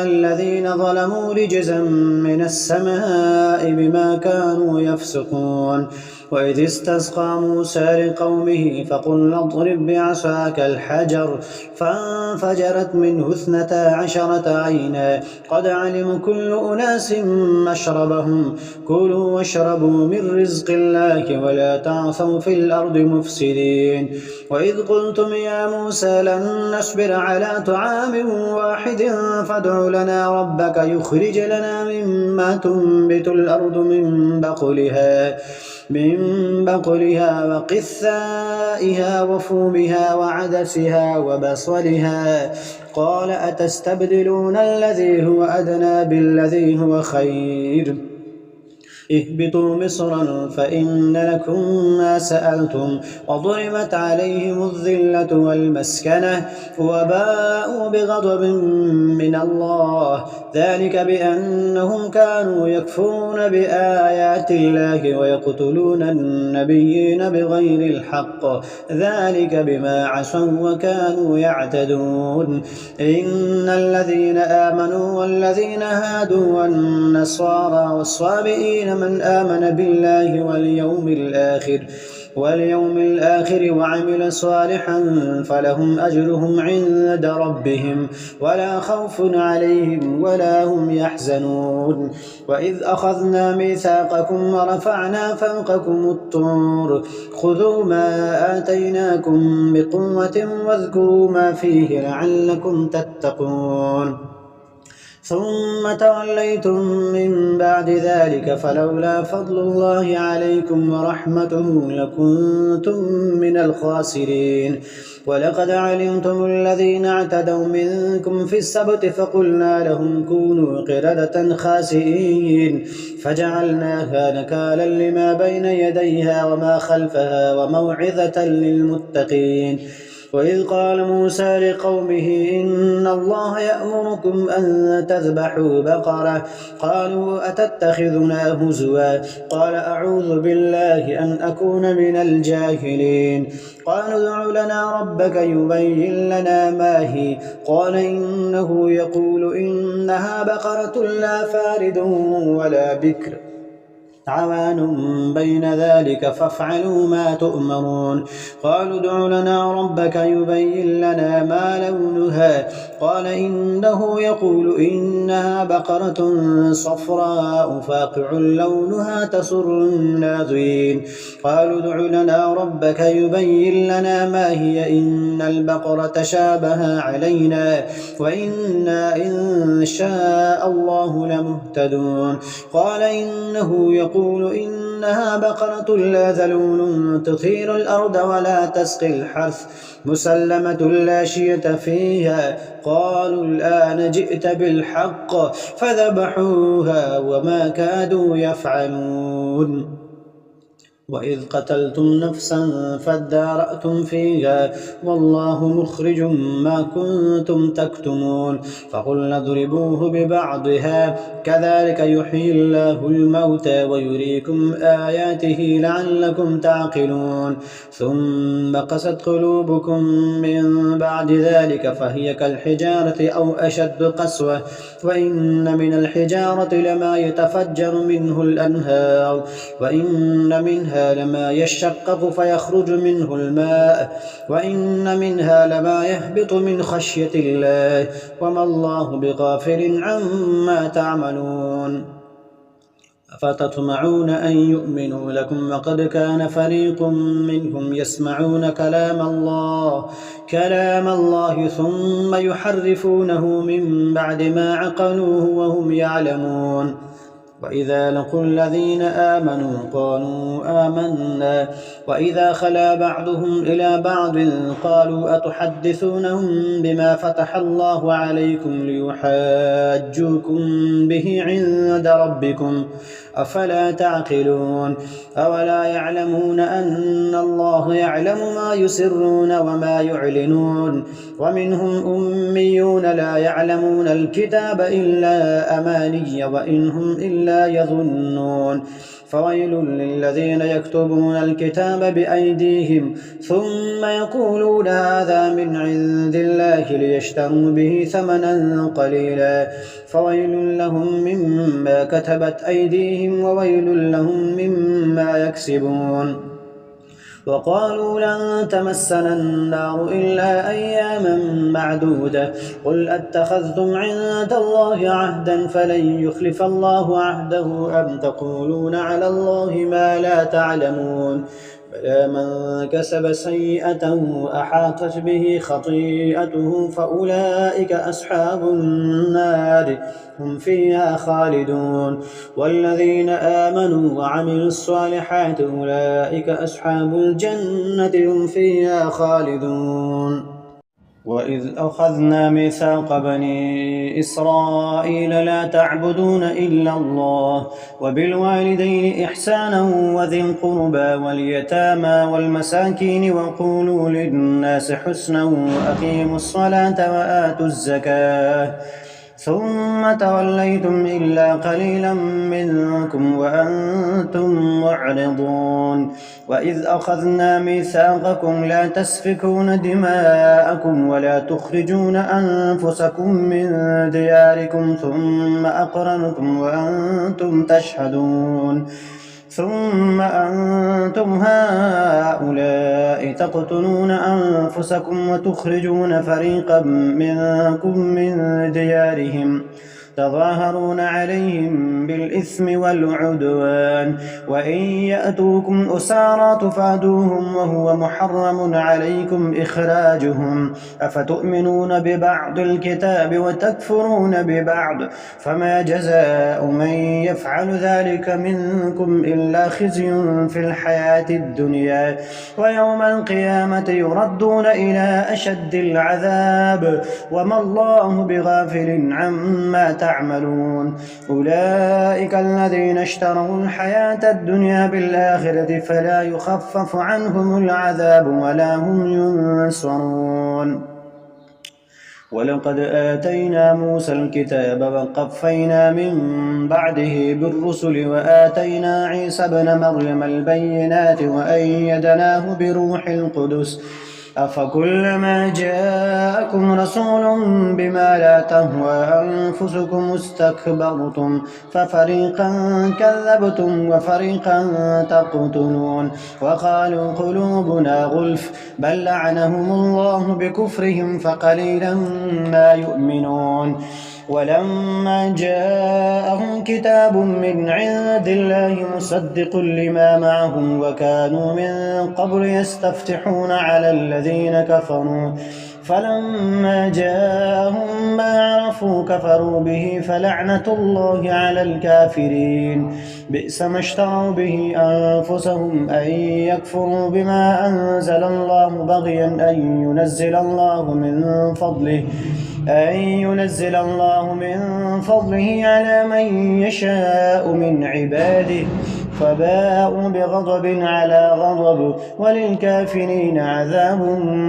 الذين ظلموا رجزا من السماء بما كانوا يفسقون وإذ استسقى موسى لقومه فقل اضرب بعصاك الحجر فانفجرت منه 12 عينا قد علم كل أناس مشربهم كلوا واشربوا من رزق الله ولا تعثوا في الأرض مفسدين وإذ قلتم يا موسى لن نصبر على طعام واحد فادع لنا ربك يخرج لنا مما تنبت الأرض من بقلها وقثائها وفومها وعدسها وبصلها قال أتستبدلون الذي هو أدنى بالذي هو خير اهبطوا مصرا فإن لكم ما سألتم وضربت عليهم الذلة والمسكنة وباءوا بغضب من الله ذلك بأنهم كانوا يكفرون بآيات الله ويقتلون النبيين بغير الحق ذلك بما عصوا وكانوا يعتدون إن الذين آمنوا والذين هادوا والنصارى والصابئين من آمن بالله واليوم الآخر وعمل صالحا فلهم أجرهم عند ربهم ولا خوف عليهم ولا هم يحزنون وإذ أخذنا ميثاقكم ورفعنا فوقكم الطور خذوا ما آتيناكم بقوة واذكروا ما فيه لعلكم تتقون ثم توليتم من بعد ذلك فلولا فضل الله عليكم ورحمته لكنتم من الخاسرين ولقد علمتم الذين اعتدوا منكم في السبت فقلنا لهم كونوا قردة خاسئين فجعلناها نكالا لما بين يديها وما خلفها وموعظة للمتقين وإذ قال موسى لقومه إن الله يأمركم أن تذبحوا بقرة قالوا أتتخذنا هزوا قال أعوذ بالله أن أكون من الجاهلين قالوا ادع لنا ربك يبين لنا ما هي قال إنه يقول إنها بقرة لا فارد ولا بكر عوان بين ذلك فافعلوا ما تؤمرون قالوا ادع لنا ربك يبين لنا ما لونها قال إنه يقول إنها بقرة صفراء فاقع لونها تسر الناظرين قالوا ادع لنا ربك يبين لنا ما هي إن البقرة شابه علينا وإنا إن شاء الله لمهتدون قال إنه يقول إنها بقرة لا ذلول تثير الأرض ولا تسقي الحرث مسلمة لا شية فيها قالوا الآن جئت بالحق فذبحوها وما كادوا يفعلون وإذ قتلتم نفسا فادارأتم فيها والله مخرج ما كنتم تكتمون فقلنا اضربوه ببعضها كذلك يحيي الله الموتى ويريكم آياته لعلكم تعقلون ثم قست قلوبكم من بعد ذلك فهي كالحجارة أو أشد قسوة وإن من الحجارة لما يتفجر منه الأنهار وإن منها لما يشقق فيخرج منه الماء وإن منها لما يهبط من خشية الله وما الله بغافل عما تعملون أفتطمعون أن يؤمنوا لكم وقد كان فريق منهم يسمعون كلام الله ثم يحرفونه من بعد ما عقلوه وهم يعلمون وإذا لقوا الذين آمنوا قالوا آمنا وإذا خلا بعضهم إلى بعض قالوا أتحدثونهم بما فتح الله عليكم ليحاجوكم به عند ربكم أفلا تعقلون أولا يعلمون أن الله يعلم ما يسرون وما يعلنون ومنهم أميون لا يعلمون الكتاب إلا أماني وإن هم إلا يظنون فويل للذين يكتبون الكتاب بأيديهم ثم يقولون هذا من عند الله ليشتروا به ثمنا قليلا فويل لهم مما كتبت أيديهم وويل لهم مما يكسبون وقالوا لن تمسنا النار إلا أياما معدودة قل أتخذتم عند الله عهدا فلن يخلف الله عهده أم تقولون على الله ما لا تعلمون بلى من كسب سيئة أحاطت به خطيئته فأولئك أصحاب النار هم فيها خالدون والذين آمنوا وعملوا الصالحات أولئك أصحاب الجنة هم فيها خالدون وإذ أخذنا ميثاق بني إسرائيل لا تعبدون إلا الله وبالوالدين إحسانا وذي القربى واليتامى والمساكين وقولوا للناس حسنا وأقيموا الصلاة وآتوا الزكاة ثم توليتم إلا قليلا منكم وأنتم معرضون وإذ أخذنا ميثاقكم لا تسفكون دماءكم ولا تخرجون أنفسكم من دياركم ثم أقررتم وأنتم تشهدون ثم أنتم هؤلاء تقتلون أنفسكم وتخرجون فريقا منكم من ديارهم تظاهرون عليهم بالإثم والعدوان وإن يأتوكم أسارى تفادوهم وهو محرم عليكم إخراجهم أفتؤمنون ببعض الكتاب وتكفرون ببعض فما جزاء من يفعل ذلك منكم إلا خزي في الحياة الدنيا ويوم القيامة يردون إلى أشد العذاب وما الله بغافل عما تعملون أولئك الذين اشتروا الحياة الدنيا بالآخرة فلا يخفف عنهم العذاب ولا هم ينصرون ولقد آتينا موسى الكتاب وقفينا من بعده بالرسل وآتينا عيسى ابن مريم البينات وأيدناه بروح القدس أفكلما جاءكم رسول بما لا تهوى أنفسكم استكبرتم ففريقا كذبتم وفريقا تقتلون وقالوا قلوبنا غلف بل لعنهم الله بكفرهم فقليلا ما يؤمنون ولما جاءهم كتاب من عند الله مصدق لما معهم وكانوا من قبل يستفتحون على الذين كفروا فلما جاءهم ما عرفوا كفروا به فلعنة الله على الكافرين بئس ما اشتروا به أنفسهم أن يكفروا بما أنزل الله بغيا أن ينزل الله من فضله على من يشاء من عباده فباءوا بغضب على غضب وللكافرين عذاب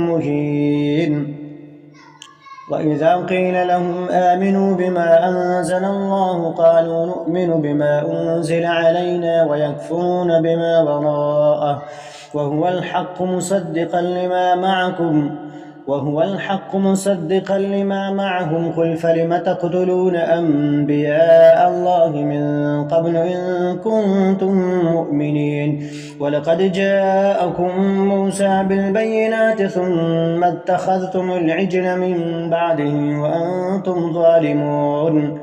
مهين. وإذا قيل لهم آمنوا بما أنزل الله قالوا نؤمن بما أنزل علينا ويكفرون بما وراءه وهو الحق مصدقا لما معهم قل فلم تقتلون أنبياء الله من قبل إن كنتم مؤمنين ولقد جاءكم موسى بالبينات ثم اتخذتم العجل من بعده وأنتم ظالمون.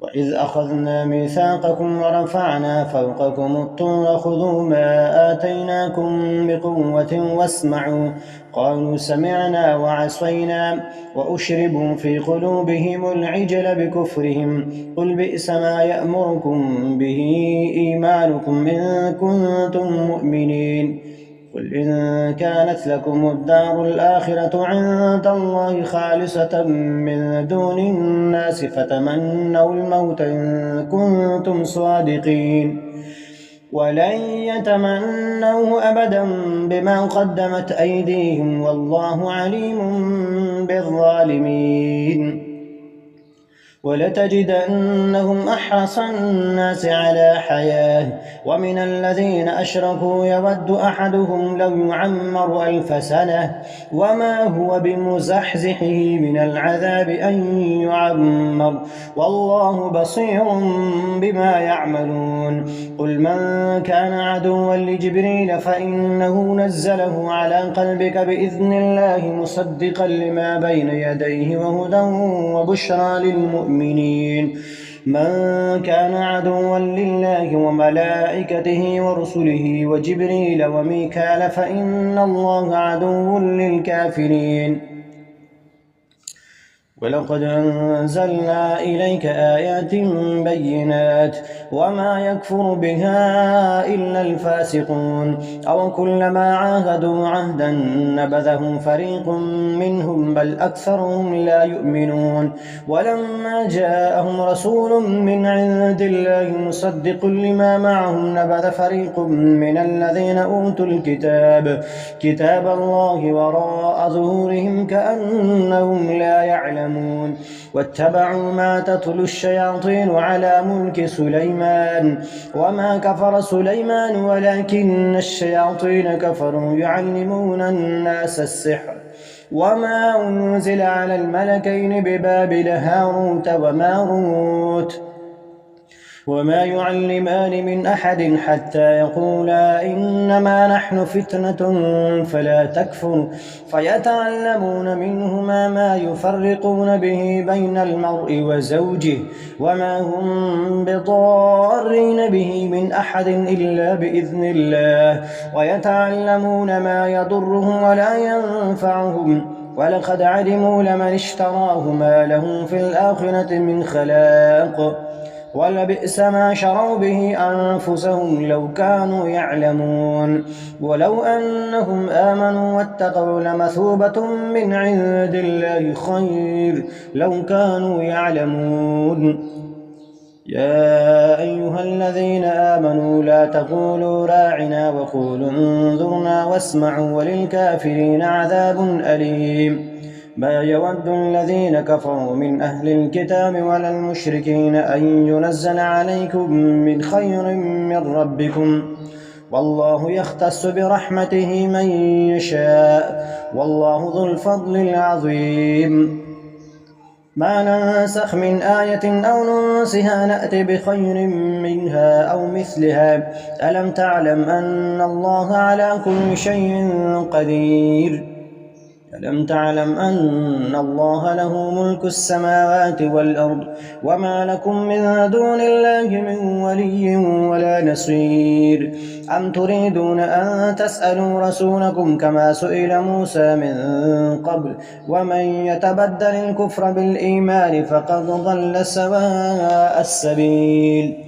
وإذ أخذنا ميثاقكم ورفعنا فوقكم الطور خذوا ما آتيناكم بقوة واسمعوا قالوا سمعنا وعصينا وأشربوا في قلوبهم العجل بكفرهم قل بئس ما يأمركم به إيمانكم إن كنتم مؤمنين. قل إن كانت لكم الدار الآخرة عند الله خالصة من دون الناس فتمنوا الموت إن كنتم صادقين ولن يتمنوه أبدا بما قدمت أيديهم والله عليم بالظالمين. ولتجدنهم أحرص الناس على حياة ومن الذين أشركوا يود أحدهم لو يعمر 1000 سنة وما هو بمزحزحه من العذاب أن يعمر والله بصير بما يعملون. قل من كان عدوا لجبريل فإنه نزله على قلبك بإذن الله مصدقا لما بين يديه وهدى وبشرى للمؤمنين. من كان عدوا لله وملائكته ورسله وجبريل وميكال فإن الله عدو للكافرين. ولقد أنزلنا إليك آيات بينات وما يكفر بها إلا الفاسقون أو كلما عاهدوا عهدا نبذه فريق منهم بل أكثرهم لا يؤمنون. ولما جاءهم رسول من عند الله مصدق لما معهم نبذ فريق من الذين أوتوا كتاب الله وراء ظهورهم كأنهم لا يعلمون واتبعوا ما تتلو الشياطين على ملك سليمان وما كفر سليمان ولكن الشياطين كفروا يعلمون الناس السحر وما أنزل على الملكين ببابل هاروت وماروت وما يعلمان من أحد حتى يقولا إنما نحن فتنة فلا تكفر فيتعلمون منهما ما يفرقون به بين المرء وزوجه وما هم بضارين به من أحد إلا بإذن الله ويتعلمون ما يضرهم ولا ينفعهم ولقد علموا لمن اشتراه ما له في الآخرة من خلاق ولبئس ما شروا به أنفسهم لو كانوا يعلمون. ولو أنهم آمنوا واتقوا لمثوبة من عند الله خير لو كانوا يعلمون. يا أيها الذين آمنوا لا تقولوا راعنا وقولوا انظرنا واسمعوا وللكافرين عذاب أليم. ما يود الذين كفروا من أهل الكتاب ولا المشركين أن ينزل عليكم من خير من ربكم والله يختص برحمته من يشاء والله ذو الفضل العظيم. ما ننسخ من آية أو ننسها نأت بخير منها أو مثلها ألم تعلم أن الله على كل شيء قدير ألم تعلم أن الله له ملك السماوات والأرض وما لكم من دون الله من ولي ولا نصير أم تريدون أن تسألوا رسولكم كما سئل موسى من قبل ومن يتبدل الكفر بالإيمان فقد ضل سواء السبيل.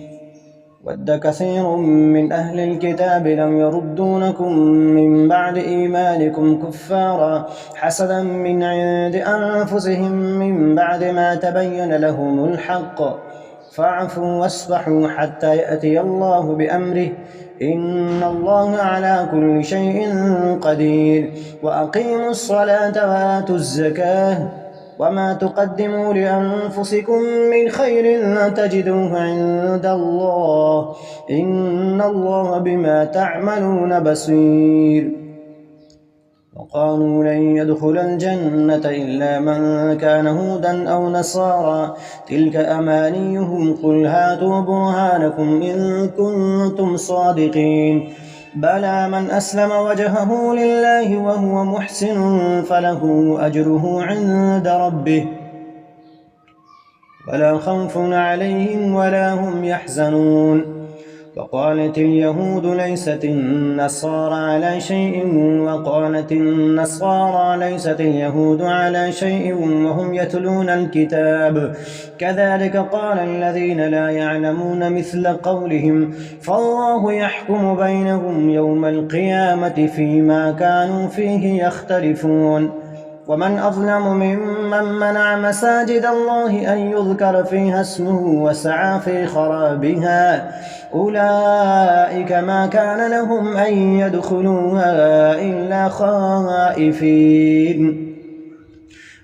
ود كثير من أهل الكتاب لم يردونكم من بعد إيمانكم كفارا حسدا من عند أنفسهم من بعد ما تبين لهم الحق فاعفوا واصفحوا حتى يأتي الله بأمره إن الله على كل شيء قدير وأقيموا الصلاة وآتوا الزكاة وما تقدموا لأنفسكم من خير تجدوه عند الله إن الله بما تعملون بصير وقالوا لن يدخل الجنة إلا من كان هودا أو نصارى تلك أمانيهم قل هاتوا برهانكم إن كنتم صادقين بلى من أسلم وجهه لله وهو محسن فله أجره عند ربه ولا خوف عليهم ولا هم يحزنون وقالت اليهود ليست النصارى على شيء وقالت النصارى ليست اليهود على شيء وهم يتلون الكتاب كذلك قال الذين لا يعلمون مثل قولهم فالله يحكم بينهم يوم القيامة فيما كانوا فيه يختلفون ومن أظلم ممن منع مساجد الله أن يذكر فيها اسمه وسعى في خرابها أولئك ما كان لهم أن يدخلوها إلا خائفين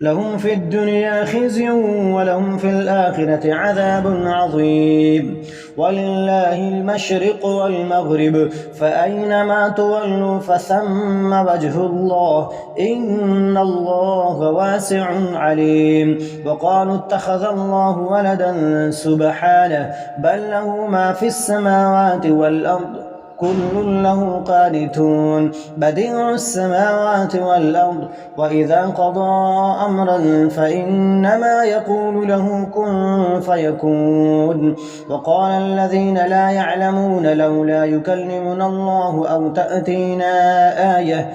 لهم في الدنيا خزي ولهم في الآخرة عذاب عظيم ولله المشرق والمغرب فأينما تولوا فثم وجه الله إن الله واسع عليم وقالوا اتخذ الله ولدا سبحانه بل له ما في السماوات والأرض كل له قانتون بديع السماوات والأرض وإذا قضى أمرا فإنما يقول له كن فيكون وقال الذين لا يعلمون لولا يكلمنا الله أو تأتينا آية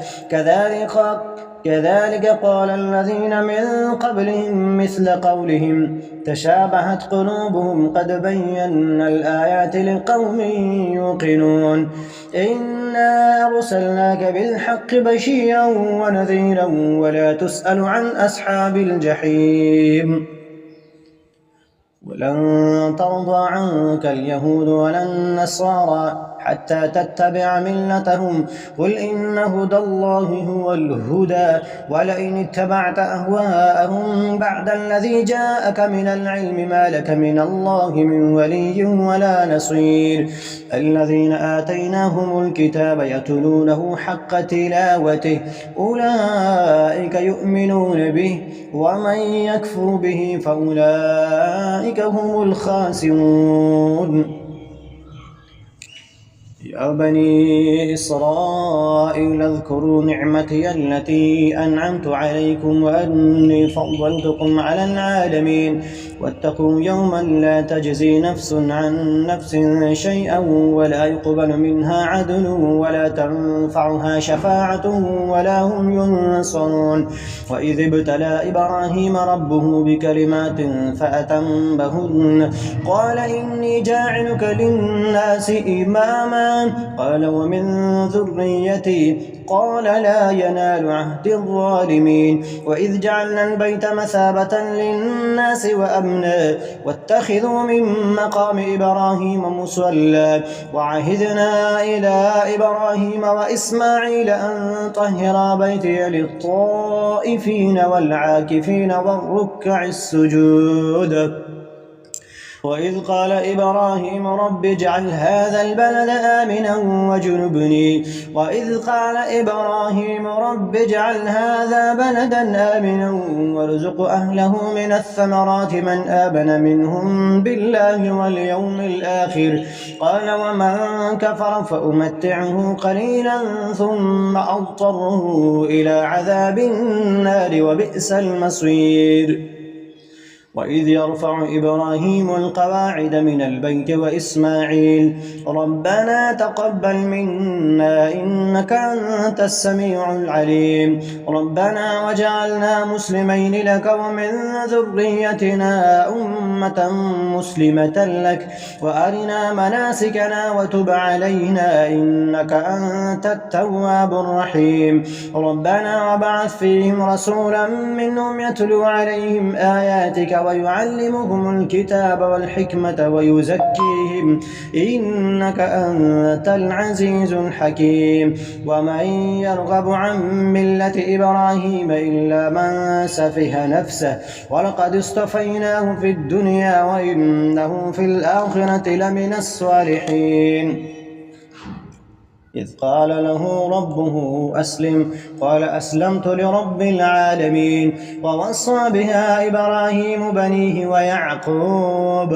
كذلك قال الذين من قبلهم مثل قولهم تشابهت قلوبهم قد بينا الآيات لقوم يوقنون إنا أرسلناك بالحق بشيرا ونذيرا ولا تسأل عن أصحاب الجحيم ولن ترضى عنك اليهود ولا النصارى حتى تتبع ملتهم قل إن هدى الله هو الهدى ولئن اتبعت أهواءهم بعد الذي جاءك من العلم ما لك من الله من ولي ولا نصير الذين آتيناهم الكتاب يتلونه حق تلاوته أولئك يؤمنون به ومن يكفر به فأولئك هم الخاسرون يا بني إسرائيل اذكروا نعمتي التي أنعمت عليكم وأني فضلتكم على العالمين واتقوا يوما لا تجزي نفس عن نفس شيئا ولا يقبل منها عدل ولا تنفعها شفاعة ولا هم ينصرون وإذ ابتلى إبراهيم ربه بكلمات فأتمهن قال إني جاعلك للناس إماما قال ومن ذريتي قال لا ينال عهد الظالمين وإذ جعلنا البيت مثابة للناس وأمنا واتخذوا من مقام إبراهيم مصلى وعهدنا إلى إبراهيم وإسماعيل أن طهرا بيتي للطائفين والعاكفين والركع السجود وإذ قال إبراهيم رب اجعل هذا البلد آمنا وارزق أهله من الثمرات من آمن منهم بالله واليوم الآخر قال ومن كفر فأمتعه قليلا ثم أضطره إلى عذاب النار وبئس المصير وإذ يرفع إبراهيم القواعد من البيت وإسماعيل ربنا تقبل منا إنك أنت السميع العليم ربنا وجعلنا مسلمين لك ومن ذريتنا أمة مسلمة لك وأرنا مناسكنا وتب علينا إنك أنت التواب الرحيم ربنا وابعث فيهم رسولا منهم يتلو عليهم آياتك ويعلمهم الكتاب والحكمة ويزكيهم إنك أنت العزيز الحكيم ومن يرغب عن ملة إبراهيم إلا من سفه نفسه ولقد اصطفيناه في الدنيا وإنه في الآخرة لمن الصالحين إذ قال له ربه أسلم قال أسلمت لرب العالمين ووصى بها إبراهيم بنيه ويعقوب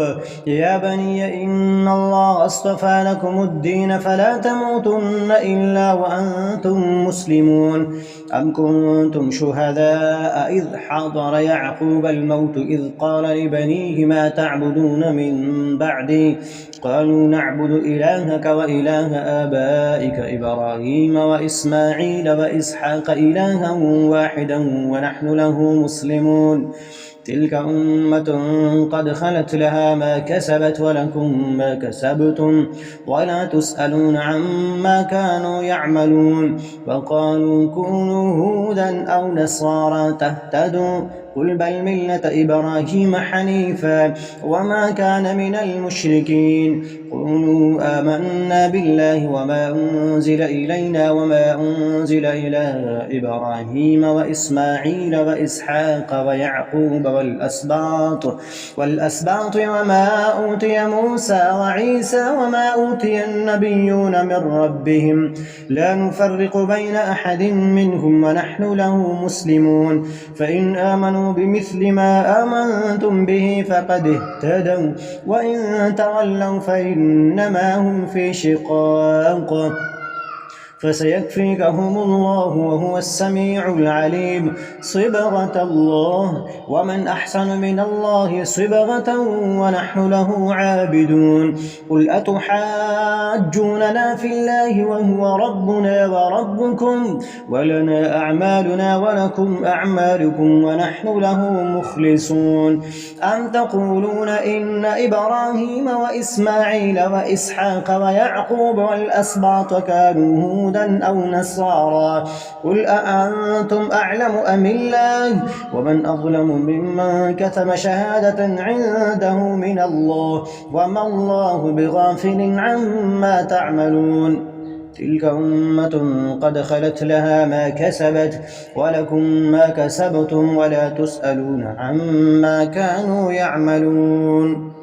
يا بني إن الله اصطفى لكم الدين فلا تموتن إلا وأنتم مسلمون أم كنتم شهداء إذ حضر يعقوب الموت إذ قال لبنيه ما تعبدون من بعدي قالوا نعبد إلهك وإله آبائك إبراهيم وإسماعيل وإسحاق إلها واحدا ونحن له مسلمون تلك أمة قد خلت لها ما كسبت ولكم ما كسبتم ولا تسألون عما كانوا يعملون وقالوا كونوا هودا أو نصارى تهتدوا قل بل ملة إبراهيم حنيفا وما كان من المشركين قولوا آمنا بالله وما أنزل إلينا وما أنزل إلى إبراهيم وإسماعيل وإسحاق ويعقوب والأسباط وما أوتي موسى وعيسى وما أوتي النبيون من ربهم لا نفرق بين أحد منهم ونحن له مسلمون فإن آمنوا بمثل ما آمنتم به فقد اهتدوا وإن تولوا فإنما هم في شقاق فسيكفيكهم الله وهو السميع العليم صبغة الله ومن أحسن من الله صبغة ونحن له عابدون قل أتحاجوننا في الله وهو ربنا وربكم ولنا أعمالنا ولكم أعمالكم ونحن له مخلصون أم تقولون إن إبراهيم وإسماعيل وإسحاق ويعقوب والأسباط كانوا هودا أو نصارى قل أأنتم أعلم أم الله ومن أظلم ممن كتم شهادة عنده من الله وما الله بغافل عما تعملون تلك أمة قد خلت لها ما كسبت ولكم ما كسبتم ولا تسألون عما كانوا يعملون